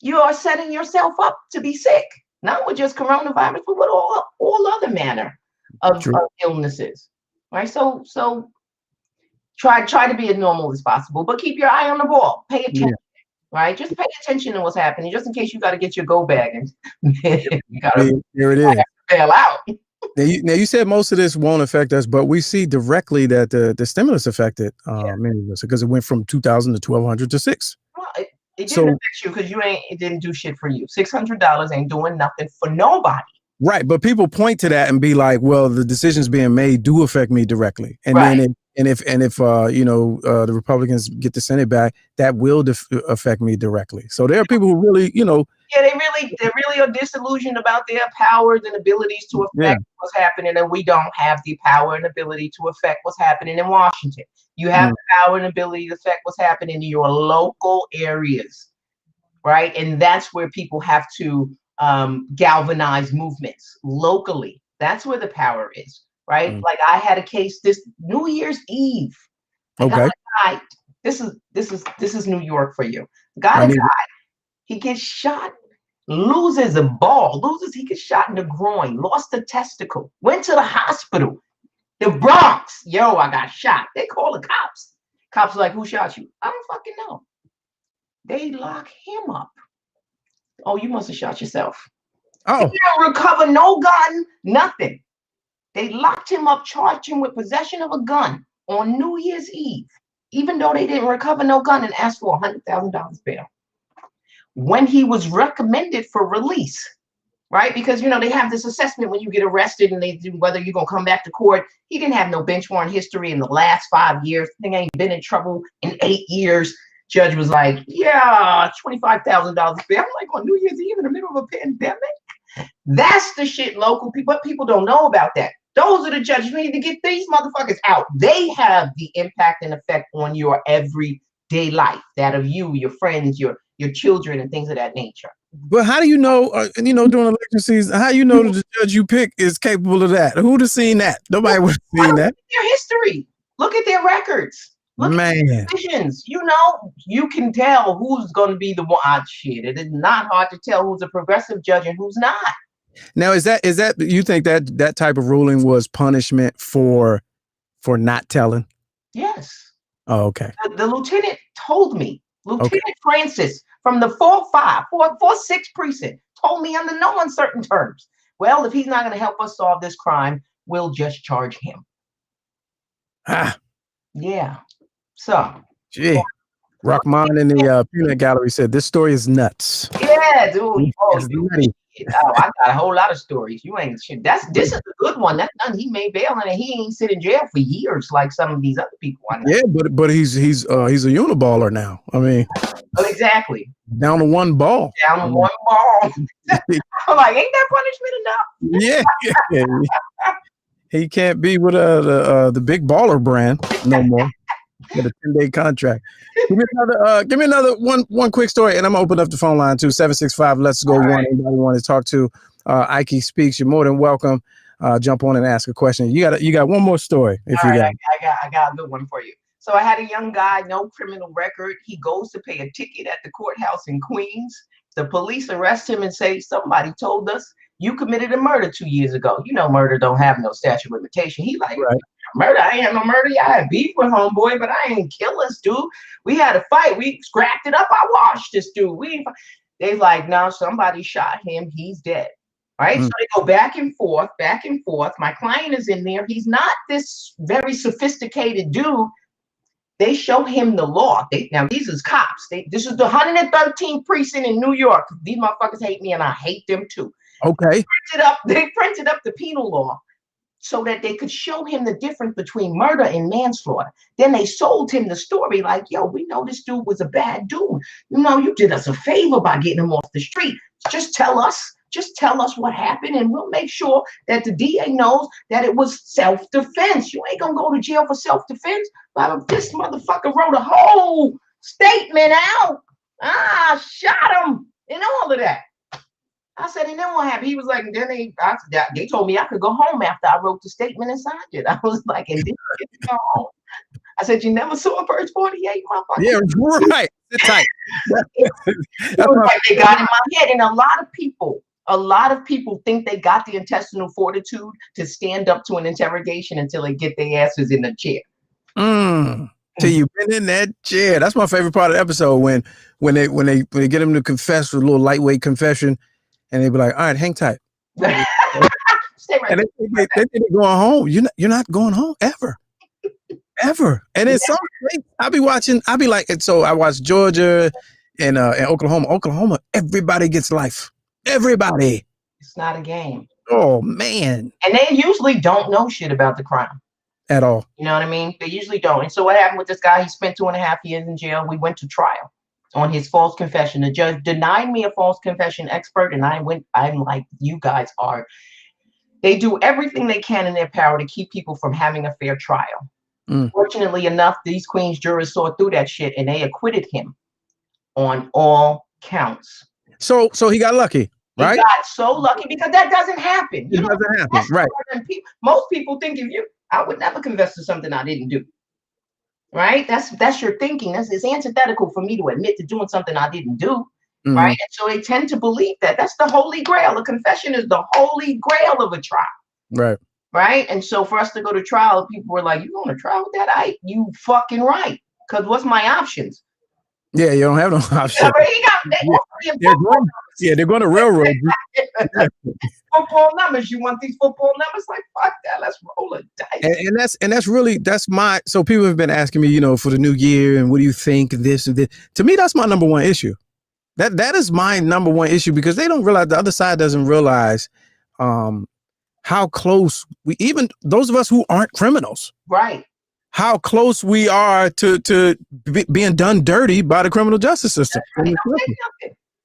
you are setting yourself up to be sick. Not with just coronavirus, but with all other manner of illnesses. Right? So try to be as normal as possible, but keep your eye on the ball. Pay attention. Right? Just pay attention to what's happening, just in case you got to get your go bag and you gotta Here it is. bail out. Now you said most of this won't affect us, but we see directly that the stimulus affected many of us because it went from 2,000 to 1,200 to 6. Well, it didn't affect you because it didn't do shit for you. $600 ain't doing nothing for nobody. Right, but people point to that and be like, "Well, the decisions being made do affect me directly," and then if the Republicans get the Senate back, that will affect me directly. So there are people who really, they really are disillusioned about their powers and abilities to affect what's happening, and we don't have the power and ability to affect what's happening in Washington. You have the power and ability to affect what's happening in your local areas, right? And that's where people have to galvanize movements locally. That's where the power is, right? Like I had a case this New Year's Eve. Okay. Guy, this is New York for you. Guy died. He gets shot, loses a ball, he gets shot in the groin, lost a testicle, went to the hospital. The Bronx, yo, I got shot. They call the cops. Cops are like, who shot you? I don't fucking know. They lock him up. Oh, you must have shot yourself. Oh. They didn't recover no gun, nothing. They locked him up, charged him with possession of a gun on New Year's Eve, even though they didn't recover no gun, and asked for $100,000 bail. When he was recommended for release, right? Because, they have this assessment when you get arrested and they do whether you're going to come back to court. He didn't have no bench warrant history in the last 5 years. I think I ain't been in trouble in 8 years. Judge was like, yeah, $25,000 bail. I'm like, on New Year's Eve in the middle of a pandemic? That's the shit local people, but people don't know about that. Those are the judges. We need to get these motherfuckers out. They have the impact and effect on your everyday life, that of you, your friends, your children, and things of that nature. But how do you know, during election season, how you know that the judge you pick is capable of that? Who'd have seen that? Nobody would have seen that. Look at their history. Look at their records. Look at their decisions. You can tell who's going to be the one. Shit, it is not hard to tell who's a progressive judge and who's not. Now, is that you think that type of ruling was punishment for not telling? Yes. Oh, okay. The lieutenant told me, Lieutenant Francis from the 4-6 precinct told me under no uncertain terms, well, if he's not going to help us solve this crime, we'll just charge him. Yeah. So. Gee. Rahman in the peanut gallery said this story is nuts. Yeah, dude. I got a whole lot of stories. You ain't shit. This is a good one. That's done. He made bail and he ain't sit in jail for years like some of these other people I know. Yeah, but he's a uniballer now. I mean, well, exactly. Down to one ball. Down to one ball. I'm like, ain't that punishment enough? Yeah. He can't be with the big baller brand no more. Get a 10-day contract. Give me another one quick story, and I'm gonna open up the phone line too. 765. Let's go. Anybody want to talk to Ike Speaks? You're more than welcome. Jump on and ask a question. You got one more story. If All you right, got. I got a good one for you. So I had a young guy, no criminal record. He goes to pay a ticket at the courthouse in Queens. The police arrest him and say, somebody told us you committed a murder 2 years ago. Murder don't have no statute of limitation. He like, murder? I ain't have no murder. I had beef with homeboy, but I ain't kill this dude. We had a fight. We scrapped it up. I washed this dude. They like, no, somebody shot him. He's dead. Right? So they go back and forth, back and forth. My client is in there. He's not this very sophisticated dude. They show him the law. Now, these is cops. This is the 113th precinct in New York. These motherfuckers hate me, and I hate them too. Okay. They printed up the penal law so that they could show him the difference between murder and manslaughter. Then they sold him the story like, yo, we know this dude was a bad dude. You did us a favor by getting him off the street. Just tell us what happened, and we'll make sure that the DA knows that it was self-defense. You ain't gonna go to jail for self-defense. But this motherfucker wrote a whole statement out. Shot him. and all of that. I said, and then what happened? He was like, and then they told me I could go home after I wrote the statement and signed it. I was like, and then you get to go home. I said, you never saw a First 48, motherfucker. Yeah, right. Sit tight. It was like they got in my head. And a lot of people think they got the intestinal fortitude to stand up to an interrogation until they get their asses in the chair. Till you've been in that chair. That's my favorite part of the episode when they get him to confess with a little lightweight confession, and they be like, all right, hang tight. Stay right. And they think they're going home. You're not going home ever. Ever. And in some states, I'll be like, and so I watch Georgia and Oklahoma. Oklahoma, everybody gets life. Everybody. It's not a game. Oh man. And they usually don't know shit about the crime. At all. You know what I mean? They usually don't. And so what happened with this guy? He spent 2.5 years in jail. We went to trial on his false confession. The judge denied me a false confession expert, and I'm like, you guys are. They do everything they can in their power to keep people from having a fair trial. Fortunately enough, these Queens jurors saw through that shit, and they acquitted him on all counts. So he got lucky, right? He got so lucky because that doesn't happen. It doesn't happen, right? Most people think I would never confess to something I didn't do. Right? That's your thinking. It's antithetical for me to admit to doing something I didn't do. Right? And so they tend to believe that. That's the holy grail. A confession is the holy grail of a trial. Right. Right? And so for us to go to trial, people were like, you going to trial with that? You fucking right. Because what's my options? Yeah, you don't have no options. They're going to railroad you. Football numbers. You want these football numbers? Like, fuck that. Let's roll a dice. And that's my. So people have been asking me, for the new year, and what do you think this and this? To me, that's my number one issue. That is my number one issue, because they don't realize, the other side doesn't realize how close even those of us who aren't criminals, right? How close we are to being done dirty by the criminal justice system.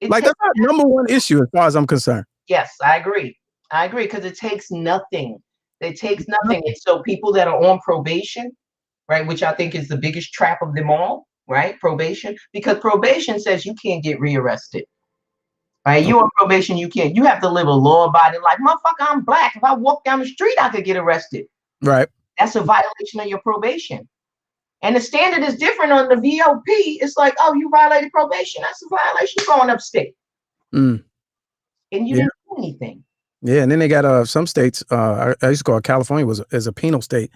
Like, that's our number one issue as far as I'm concerned. Yes, I agree, because it takes nothing. And so people that are on probation, right, which I think is the biggest trap of them all, right? Probation, because probation says you can't get rearrested. Right? You on probation, you can't. You have to live a law-abiding life. Motherfucker, I'm black. If I walk down the street, I could get arrested. Right. That's a violation of your probation. And the standard is different on the VOP. It's like, oh, you violated probation. That's a violation. You're going upstate. And you didn't do anything. Yeah, and then they got some states. I used to call California as a penal state,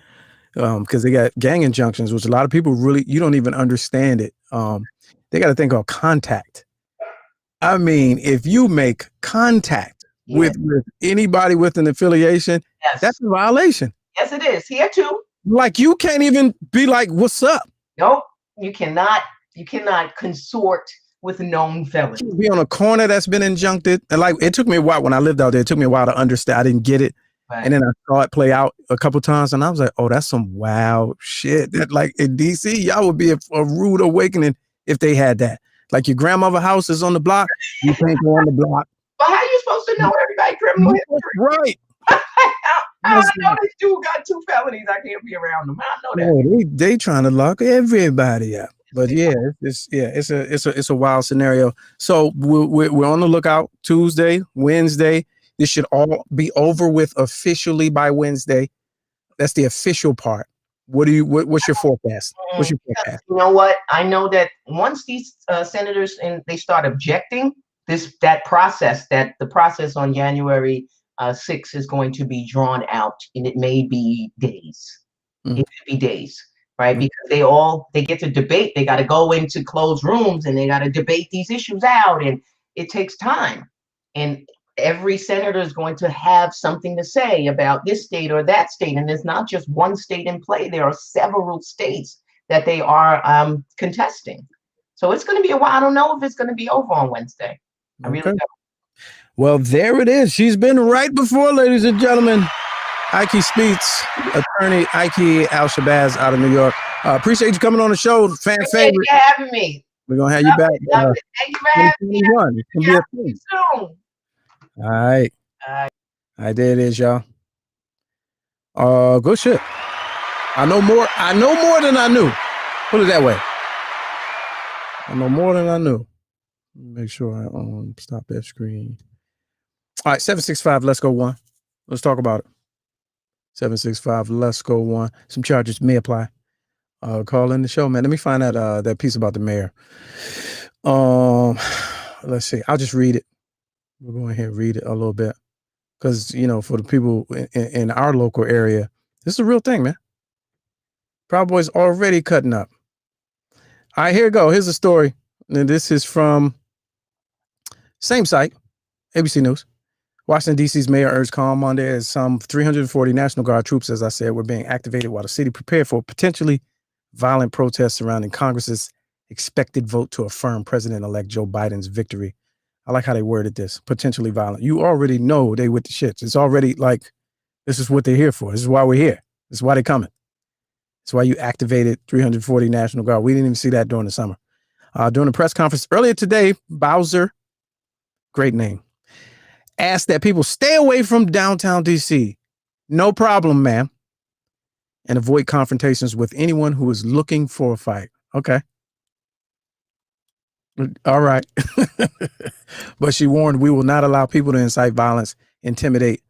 because they got gang injunctions, which a lot of people really, you don't even understand it. They got a thing called contact. I mean, if you make contact with anybody with an affiliation, that's a violation. Yes, it is. Here too. Like, you can't even be like, what's up? Nope. You cannot consort with known felons. Be on a corner that's been injuncted. And like, it took me a while when I lived out there. It took me a while to understand. I didn't get it. Right. And then I saw it play out a couple times, and I was like, oh, that's some wild shit. That, like, in DC, y'all would be a rude awakening if they had that. Like, your grandmother house is on the block, you can't go on the block. But how are you supposed to know everybody criminal history? Right. I know this dude got 2 felonies. I can't be around them. I know that. Oh, they trying to lock everybody up. But it's a wild scenario. So we're on the lookout. Tuesday, Wednesday. This should all be over with officially by Wednesday. That's the official part. What's your forecast? What's your forecast? You know what? I know that once these senators they start objecting, the process on January 6th is going to be drawn out, and it may be days. It could be days, right? Because they get to debate. They got to go into closed rooms, and they got to debate these issues out, and it takes time. And every senator is going to have something to say about this state or that state. And there's not just one state in play. There are several states that they are contesting. So it's going to be a while. I don't know if it's going to be over on Wednesday. I really don't. Well, there it is. She's been right before, ladies and gentlemen. Ike Speets, attorney Ike Al-Shabazz out of New York. Appreciate you coming on the show. Fan favorite. Thank you for having me. We're going to have you back. Thank you for having me. It's gonna be a thing. Soon. All right. There it is, y'all. Good shit. I know more than I knew. Put it that way. I know more than I knew. Make sure I stop that screen. All right, 765, let's go one. Let's talk about it. 765, let's go one. Some charges may apply. Call in the show, man. Let me find out that piece about the mayor. Let's see. I'll just read it. We'll go ahead and read it a little bit. Because, you know, for the people in our local area, this is a real thing, man. Proud Boys already cutting up. All right, here we go. Here's the story. And this is from same site, ABC News. Washington, D.C.'s mayor urged calm Monday as some 340 National Guard troops, as I said, were being activated while the city prepared for potentially violent protests surrounding Congress's expected vote to affirm President-elect Joe Biden's victory. I like how they worded this, potentially violent. You already know they with the shits. It's already like, this is what they're here for. This is why we're here. This is why they're coming. That's why you activated 340 National Guard. We didn't even see that during the summer. During a press conference earlier today, Bowser, great name, asked that people stay away from downtown DC. No problem, ma'am. And avoid confrontations with anyone who is looking for a fight. Okay. All right. But she warned we will not allow people to incite violence, intimidate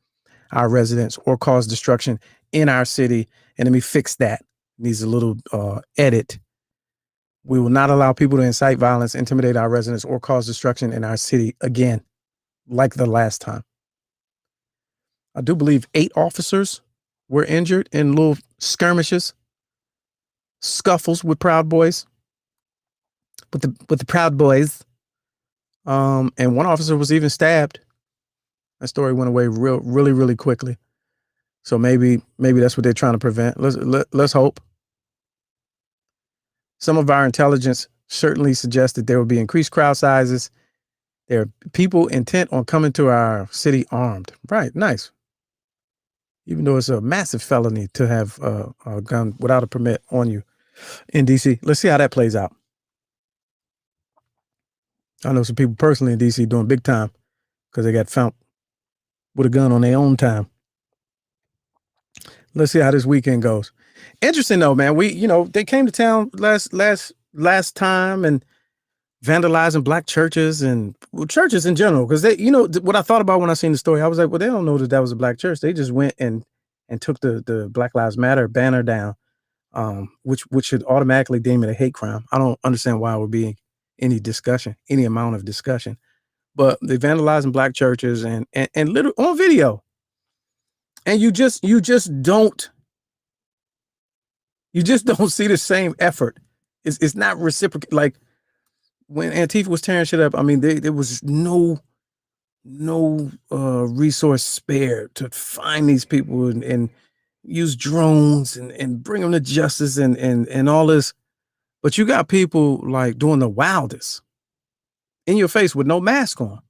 our residents, or cause destruction in our city. And let me fix that. Needs a little edit. We will not allow people to incite violence, intimidate our residents, or cause destruction in our city again, like the last time. I do believe 8 officers were injured in little skirmishes, scuffles with Proud Boys, with the Proud Boys. And one officer was even stabbed. That story went away really quickly. So maybe that's what they're trying to prevent. Let's hope. Some of our intelligence certainly suggests that there will be increased crowd sizes. There are people intent on coming to our city armed. Right, nice. Even though it's a massive felony to have a gun without a permit on you in DC. Let's see how that plays out. I know some people personally in DC doing big time because they got found with a gun on their own time. Let's see how this weekend goes. Interesting though, man. They came to town last time and vandalizing black churches and churches in general. Because they, what I thought about when I seen the story, I was like, well, they don't know that was a black church. They just went and took the Black Lives Matter banner down, which should automatically deem it a hate crime. I don't understand why it would be any amount of discussion. But they vandalizing black churches and literally on video. And you just don't see the same effort. It's not reciprocal. Like when Antifa was tearing shit up, I mean, there was no resource spared to find these people and use drones and bring them to justice and all this. But you got people like doing the wildest in your face with no mask on.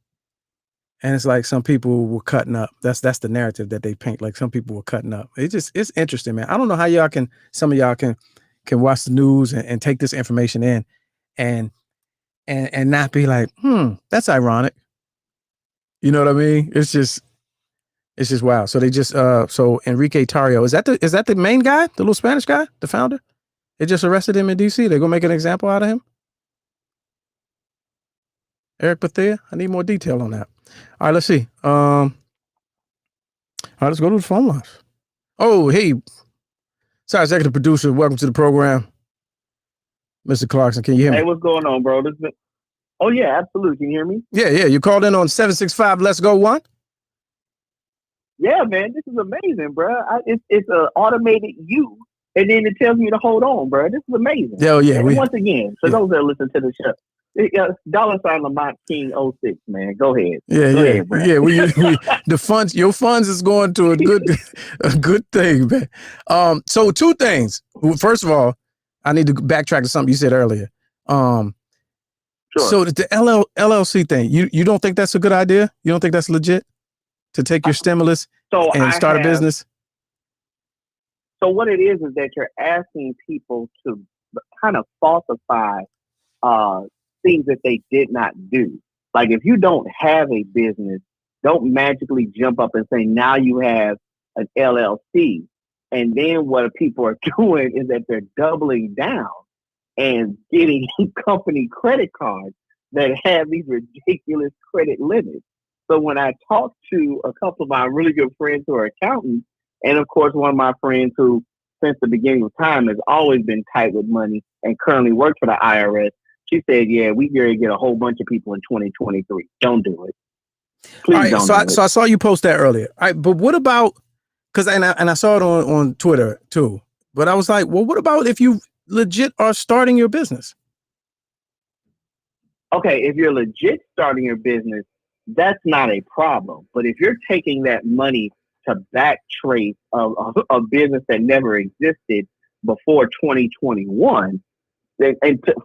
And it's like some people were cutting up. That's the narrative that they paint. Like some people were cutting up. It's interesting, man. I don't know how some of y'all can watch the news and take this information in and not be like, that's ironic. You know what I mean? It's just wow. So they just so Enrique Tarrio, is that the main guy, the little Spanish guy, the founder? They just arrested him in DC. They're gonna make an example out of him. Eric Bethea, I need more detail on that. All right, let's see. All right, let's go to the phone lines. Oh, hey. Sorry, executive producer. Welcome to the program. Mr. Clarkson, can you hear me? Hey, what's going on, bro? Oh, yeah, absolutely. Can you hear me? Yeah. You called in on 765. Let's go one. Yeah, man, this is amazing, bro. It's an automated you, and then it tells me to hold on, bro. This is amazing. Yeah. And once again, for those that listen to the show, $ Lamont King 06, man. Go ahead. Yeah. We the funds, your funds is going to a good thing, man. So 2 things. First of all, I need to backtrack to something you said earlier. Sure. So the LLC thing, you don't think that's a good idea? You don't think that's legit to take your stimulus and start a business? So what it is that you're asking people to kind of falsify things that they did not do. Like if you don't have a business, don't magically jump up and say, now you have an LLC. And then what people are doing is that they're doubling down and getting company credit cards that have these ridiculous credit limits. So when I talked to a couple of my really good friends who are accountants, and of course one of my friends who since the beginning of time has always been tight with money and currently works for the IRS, she said, yeah, we going to get a whole bunch of people in 2023. Don't do it. Please don't do it. So I saw you post that earlier. All right, but what about, because I saw it on Twitter too, but I was like, well, what about if you legit are starting your business? Okay, if you're legit starting your business, that's not a problem. But if you're taking that money to back trace a business that never existed before 2021,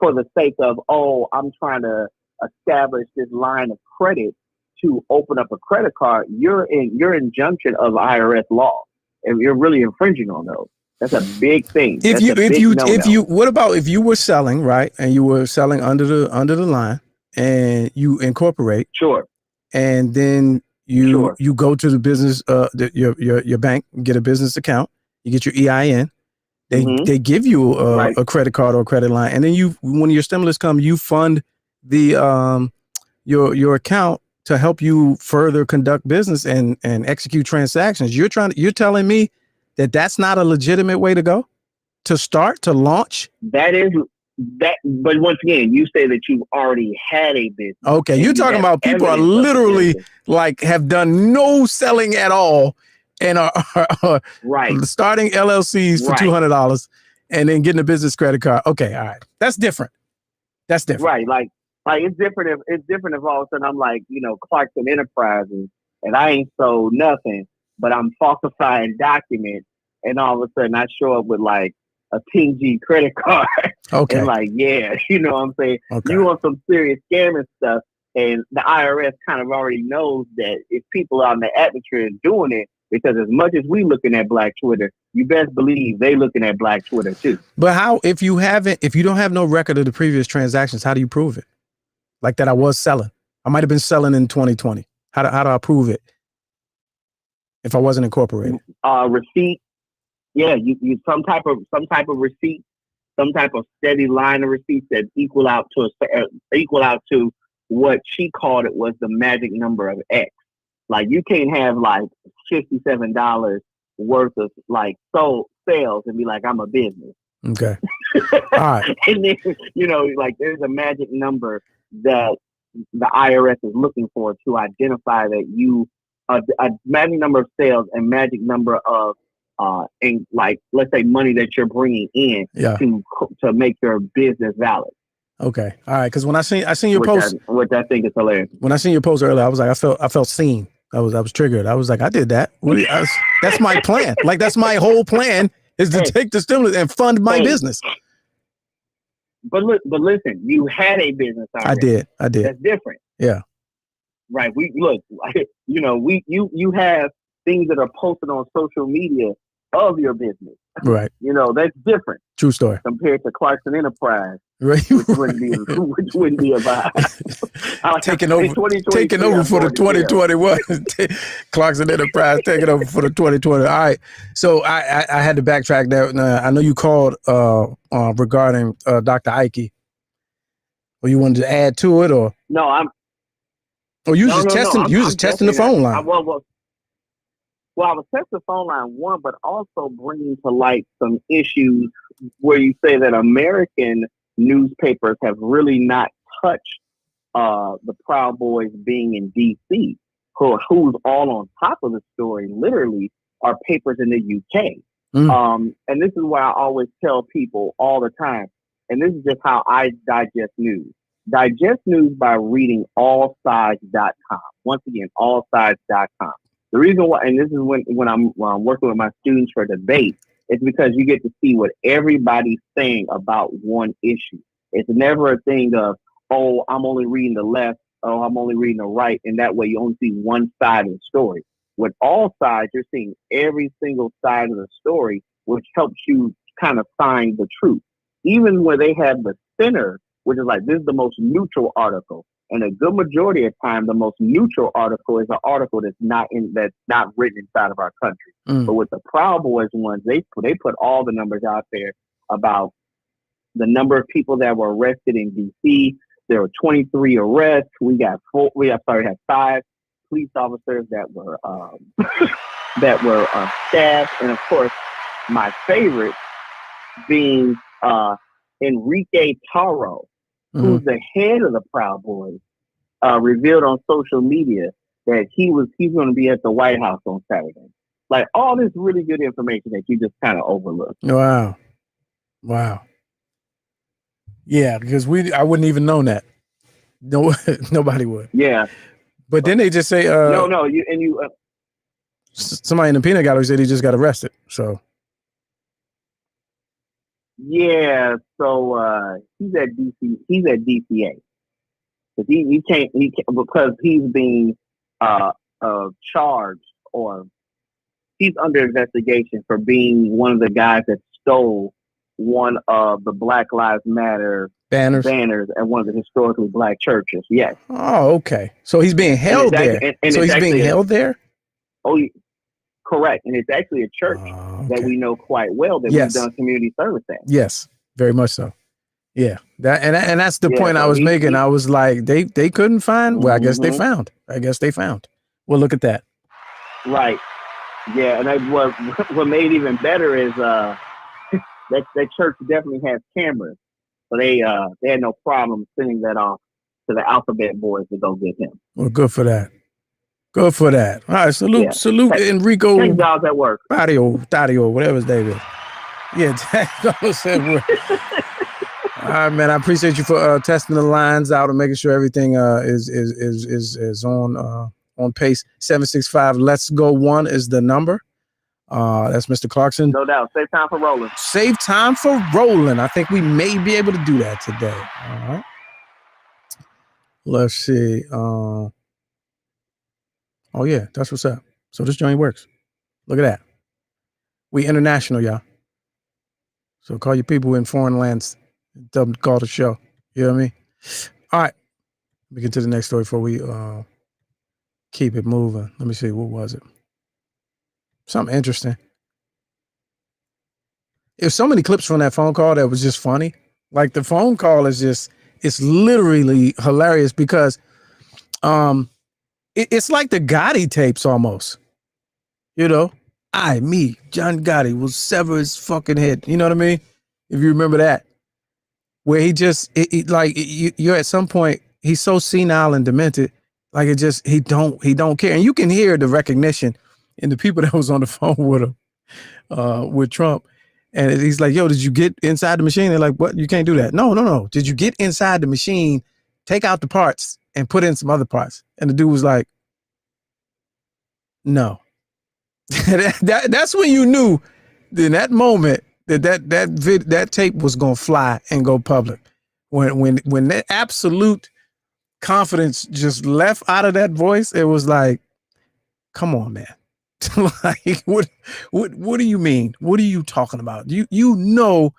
for the sake of, oh, I'm trying to establish this line of credit to open up a credit card, you're injunction of IRS law, and you're really infringing on those. That's a big thing. If you what about if you were selling, right, and you were selling under the line, and you incorporate, sure, and then you go to the business, your bank, get a business account, you get your EIN, they give you a credit card or a credit line, and then when your stimulus comes, you fund the your account to help you further conduct business and execute transactions. You're telling me that that's not a legitimate way to go, to start, to launch? That is that, but once again, you say that you've already had a business. Okay, you're talking about people are literally like have done no selling at all and are starting LLCs for $200 and then getting a business credit card. Okay, all right, that's different. That's different, right? Like it's different if all of a sudden I'm like, Clarkson Enterprises and I ain't sold nothing, but I'm falsifying documents, and all of a sudden I show up with like a Team G credit card. Okay. And like, yeah, you know what I'm saying? Okay. You want some serious scamming stuff, and the IRS kind of already knows that if people out in the atmosphere doing it, because as much as we looking at Black Twitter, you best believe they looking at Black Twitter too. But how, if you don't have no record of the previous transactions, how do you prove it? Like that I was selling. I might have been selling in 2020. How do I prove it if I wasn't incorporated? Receipt. Yeah, you some type of receipt, some type of steady line of receipts that equal out to what she called it was the magic number of X. Like you can't have like $57 worth of like sales and be like, I'm a business. Okay. All right. And then, like there's a magic number that the IRS is looking for to identify that you a magic number of sales and magic number of and like, let's say money that you're bringing in to make your business valid. Okay. All right. Because when I seen your post, which I think is hilarious. When I seen your post earlier, I was like, I felt seen. I was triggered. I was like, I did that. That's my plan. Like that's my whole plan is to take the stimulus and fund my business. But listen, you had a business already. I did. That's different. Yeah. Right. You have things that are posted on social media of your business. Right. That's different. True story. Compared to Clarkson Enterprise. Right. Which wouldn't be a vibe. Taking over for the 2021. Clarkson Enterprise taking over for the 2020. All right. So I had to backtrack that. I know you called regarding Dr. Ike. Or you wanted to add to it, or no? you just testing the phone line. Well, I was testing the phone line, one, but also bringing to light some issues where you say that American newspapers have really not touched the Proud Boys being in D.C., who's all on top of the story, literally, are papers in the U.K. And this is why I always tell people all the time, and this is just how I digest news. Digest news by reading allsides.com. Once again, allsides.com. The reason why, and this is when I'm working with my students for debate, is because you get to see what everybody's saying about one issue. It's never a thing of, oh, I'm only reading the left, oh, I'm only reading the right, and that way you only see one side of the story. With all sides, you're seeing every single side of the story, which helps you kind of find the truth. Even where they have the center, which is like, this is the most neutral article. And a good majority of time, the most neutral article is an article that's not written inside of our country. But with the Proud Boys ones, they put all the numbers out there about the number of people that were arrested in D.C., There were 23 arrests. We had 5 police officers that were stabbed, and of course, my favorite being Enrique Taro, who's the head of the Proud Boys, revealed on social media that he's going to be at the White House on Saturday. Like all this really good information that you just kind of overlook. Wow. Yeah, because I wouldn't even known that. No, nobody would. Yeah. But then they just say, somebody in the peanut gallery said he just got arrested. So. Yeah. So he's at DC. He's at DCA. He can't because he's being charged, or he's under investigation for being one of the guys that stole one of the Black Lives Matter banners at one of the historically black churches. Yes. Oh, okay. So he's being held there. So he's being held there? Oh, correct. And it's actually a church that we know quite well that we've done community service at. Yes, very much so. Yeah. And that's the point I was making. I was like, they couldn't find. Well, I guess they found. Well, look at that. Right. Yeah. And what made it even better is that church definitely has cameras. So they had no problem sending that off to the Alphabet Boys to go get him. Well, good for that. All right, salute Enrico. Thank jobs at work. Tadio, whatever his name is. Yeah, all right, man. I appreciate you for testing the lines out and making sure everything is on pace. 765. Let's go. 1 is the number. That's Mr. Clarkson. No doubt. Save time for rolling. Save time for rolling. I think we may be able to do that today. All right. Let's see. Oh yeah, that's what's up. So this joint works. Look at that. We international, y'all. So call your people in foreign lands. Tell them to call the show. You know what I mean? All right. We get to the next story before we keep it moving. Let me see. What was it? Something interesting. There's so many clips from that phone call that was just funny. Like the phone call is just, it's literally hilarious because it's like the Gotti tapes almost. You know, John Gotti will sever his fucking head. You know what I mean? If you remember that. Where he just, you're at some point, he's so senile and demented, like it just, he don't care. And you can hear the recognition in the people that was on the phone with him, with Trump. And he's like, yo, did you get inside the machine? They're like, what? You can't do that. No. Did you get inside the machine, take out the parts and put in some other parts? And the dude was like, no. That's when you knew in that moment that tape was going to fly and go public. When that absolute confidence just left out of that voice, it was like, come on, man. Like, what do you mean? What are you talking about? You know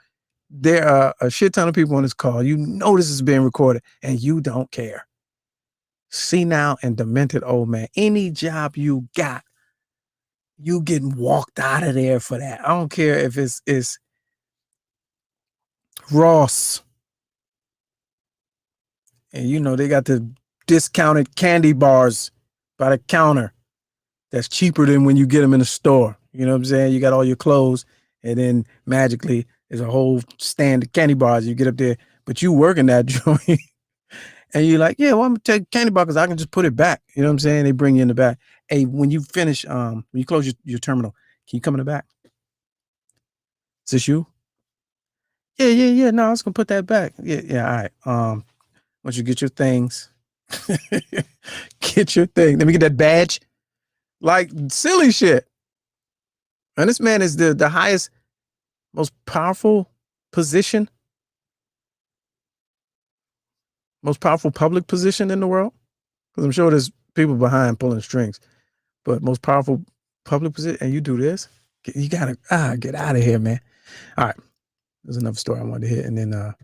there are a shit ton of people on this call. You know this is being recorded and you don't care. Senile and demented old man. Any job you got, you getting walked out of there for that. I don't care if it's Ross. And you know they got the discounted candy bars by the counter. That's cheaper than when you get them in the store. You know what I'm saying? You got all your clothes and then magically there's a whole stand of candy bars. You get up there, but you work in that joint and you're like, yeah, well, I'm gonna take candy bar because I can just put it back. You know what I'm saying? They bring you in the back. Hey, when you finish, when you close your terminal, can you come in the back? Is this you? Yeah. No, I was gonna put that back. Yeah. All right. Once you get your things, get your thing. Let me get that badge. Like silly shit. And this man is the highest, most powerful position, most powerful public position in the world. Because I'm sure there's people behind pulling strings, but most powerful public position. And you do this, you gotta get out of here, man. All right. There's another story I wanted to hit, and then I'll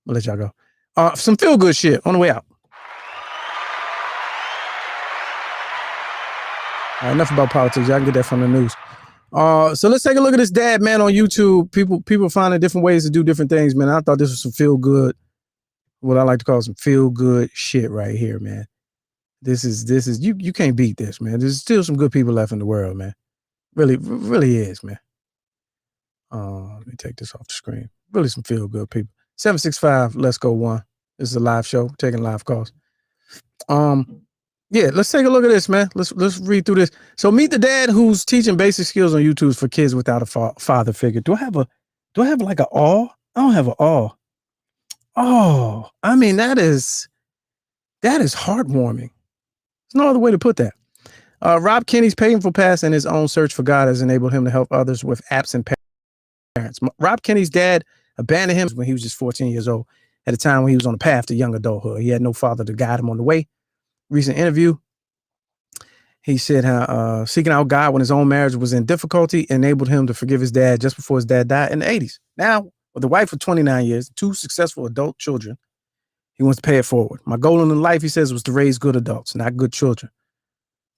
let y'all go. Some feel good shit on the way out. All right, enough about politics. Y'all can get that from the news. So let's take a look at this dad, man, on YouTube. People finding different ways to do different things, man. I thought this was some feel good what I like to call some feel good shit right here, man. This is you can't beat this, man. There's still some good people left in the world, man. Really is, man. Let me take this off the screen. Really some feel good people. 765, let's go one. This is a live show, taking live calls. Yeah, let's take a look at this, man. Let's read through this. So meet the dad who's teaching basic skills on YouTube for kids without a father figure. Do I have like a awe? I don't have an awe. Oh, I mean, that is heartwarming. There's no other way to put that. Rob Kenny's painful past and his own search for God has enabled him to help others with absent parents. Rob Kenny's dad abandoned him when he was just 14 years old, at a time when he was on the path to young adulthood. He had no father to guide him on the way. Recent interview, he said how seeking out God when his own marriage was in difficulty enabled him to forgive his dad just before his dad died in the 80s. Now, with a wife for 29 years, 2 successful adult children, he wants to pay it forward. My goal in life, he says, was to raise good adults, not good children,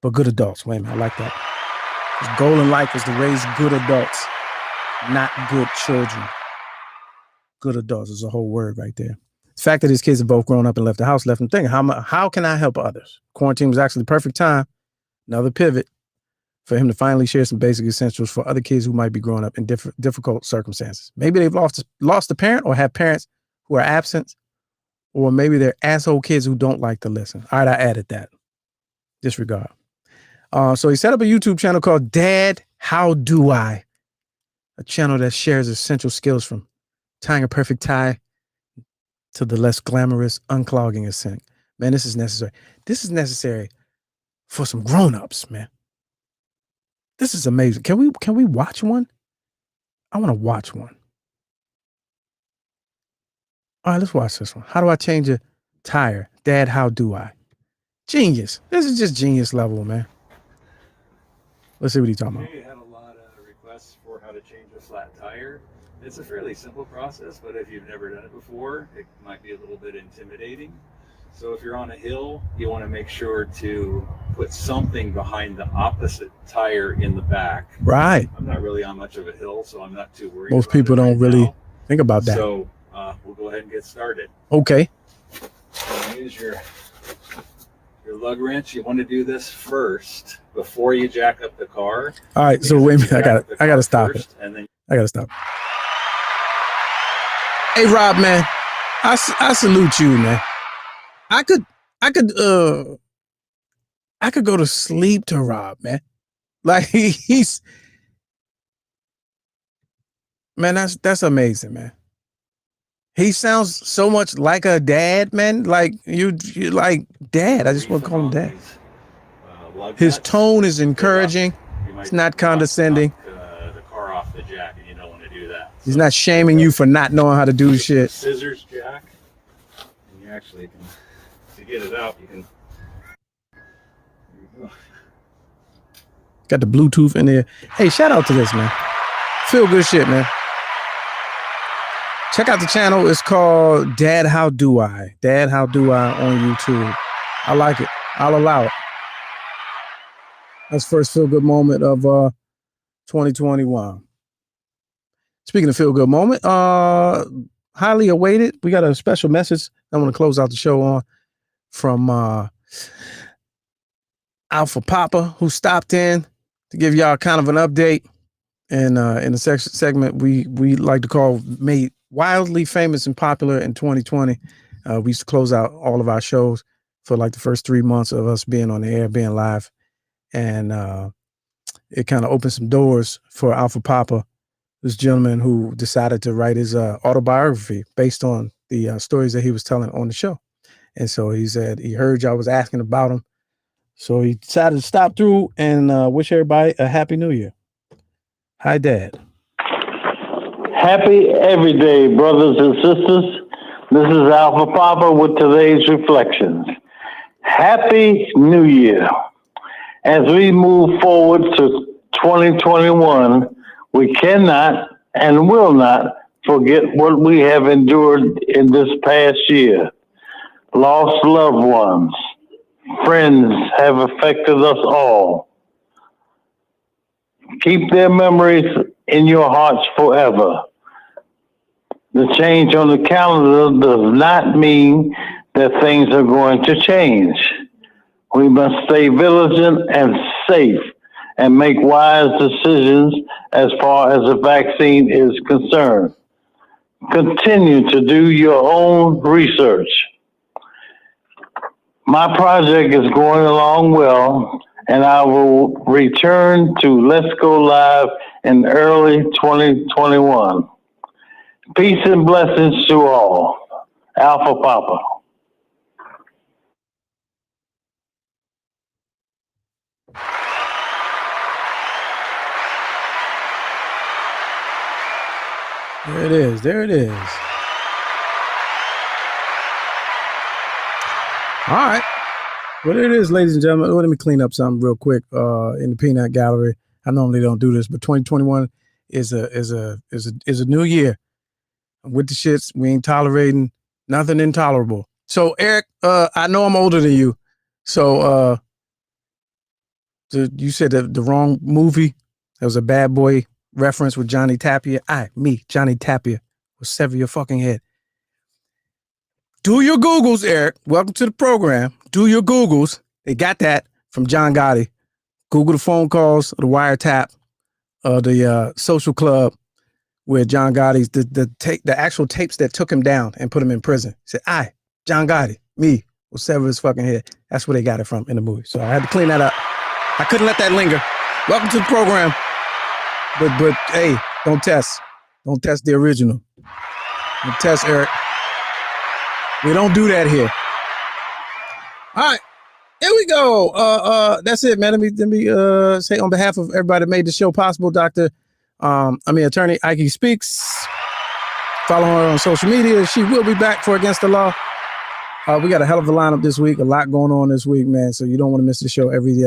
but good adults. Wait a minute, I like that. His goal in life was to raise good adults, not good children. Good adults is a whole word right there. The fact that his kids have both grown up and left the house left him thinking, how can I help others? Quarantine was actually the perfect time, another pivot, for him to finally share some basic essentials for other kids who might be growing up in difficult circumstances. Maybe they've lost a parent or have parents who are absent, or maybe they're asshole kids who don't like to listen. All right, I added that. Disregard. So he set up a YouTube channel called Dad, How Do I? A channel that shares essential skills from tying a perfect tie to the less glamorous unclogging a sink. Man, this is necessary. This is necessary for some grown-ups, man. This is amazing. Can we watch one? I want to watch one. All right, let's watch this one. How do I change a tire? Dad, how do I? Genius. This is just genius level, man. Let's see what he's talking about. You had a lot of requests for how to change a flat tire. It's a fairly simple process, but if you've never done it before, it might be a little bit intimidating. So if you're on a hill, you want to make sure to put something behind the opposite tire in the back. Right. I'm not really on much of a hill, so I'm not too worried. Most people don't really think about that. So we'll go ahead and get started. Okay. So use your lug wrench. You want to do this first before you jack up the car. All right. So wait a minute. I gotta stop it. And then I gotta stop. Hey, Rob, man, I salute you, man. I could go to sleep to Rob, man. Like he's, man, that's amazing, man. He sounds so much like a dad, man. Like you like dad. I just want to call him dad. His tone is encouraging. It's not condescending. the car off the jack, and you don't want to do that. He's not shaming you for not knowing how to do shit. Scissors jack, and you actually can, to get it out, you can. There you go. Got the Bluetooth in there. Hey, shout out to this, man. Feel good shit, man. Check out the channel. It's called Dad, How Do I? Dad, How Do I on YouTube. I like it. I'll allow it. That's first feel good moment of 2021. Speaking of feel good moment, highly awaited. We got a special message I want to close out the show on from Alpha Papa, who stopped in to give y'all kind of an update. And in the segment we like to call Made Wildly Famous and Popular in 2020. We used to close out all of our shows for like the first 3 months of us being on the air, being live. And it kind of opened some doors for Alpha Papa, this gentleman who decided to write his autobiography based on the stories that he was telling on the show. And so he said he heard y'all was asking about him. So he decided to stop through and wish everybody a happy new year. Hi, Dad. Happy every day, brothers and sisters. This is Alpha Papa with today's reflections. Happy New Year. As we move forward to 2021, we cannot and will not forget what we have endured in this past year. Lost loved ones, friends have affected us all. Keep their memories in your hearts forever. The change on the calendar does not mean that things are going to change. We must stay vigilant and safe and make wise decisions as far as the vaccine is concerned. Continue to do your own research. My project is going along well, and I will return to Let's Go Live in early 2021. Peace and blessings to all. Alpha Papa. There it is. There it is. All right. Well, there it is, ladies and gentlemen. Let me clean up something real quick in the peanut gallery. I normally don't do this, but 2021 is a new year. With the shits, we ain't tolerating nothing intolerable. So, Eric, I know I'm older than you. So, you said the wrong movie. That was a Bad Boy reference with Johnny Tapia. Johnny Tapia, will sever your fucking head. Do your Googles, Eric. Welcome to the program. Do your Googles. They got that from John Gotti. Google the phone calls, the wiretap, the social club where John Gotti's the actual tapes that took him down and put him in prison. He said, John Gotti, will sever his fucking head. That's where they got it from in the movie. So I had to clean that up. I couldn't let that linger. Welcome to the program. But hey, don't test. Don't test the original. Don't test Eric. We don't do that here. All right. Here we go. That's it, man. Let me say on behalf of everybody that made the show possible, Attorney Ike Speaks. Follow her on social media. She will be back for Against the Law. We got a hell of a lineup this week. A lot going on this week, man. So you don't want to miss the show every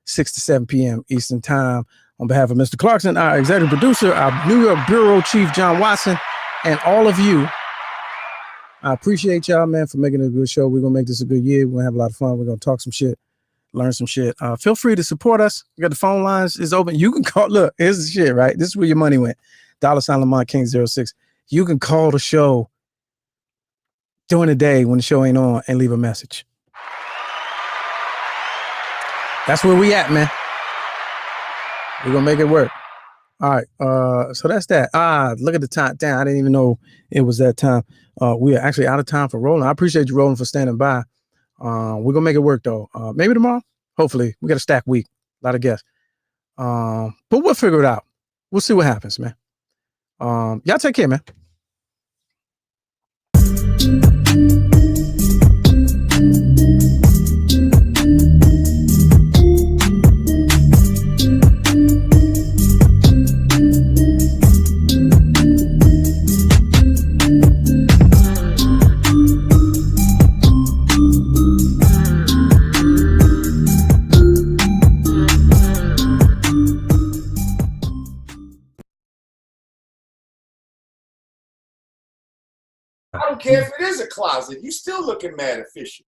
6 to 7 p.m. Eastern Time. On behalf of Mr. Clarkson, our executive producer, our New York Bureau Chief, John Watson, and all of you, I appreciate y'all, man, for making it a good show. We're going to make this a good year. We're going to have a lot of fun. We're going to talk some shit, learn some shit. Feel free to support us. We got the phone lines is open. You can call. Look, here's the shit, right? This is where your money went. $ Lamont King 06. You can call the show during the day when the show ain't on and leave a message. That's where we at, man. We're going to make it work. All right. So that's that. Look at the time. Damn, I didn't even know it was that time. We are actually out of time for rolling. I appreciate you, Rolling, for standing by. We're going to make it work, though. Maybe tomorrow. Hopefully. We got a stacked week. A lot of guests. But we'll figure it out. We'll see what happens, man. Y'all take care, man. I don't care if it is a closet. You still looking mad official.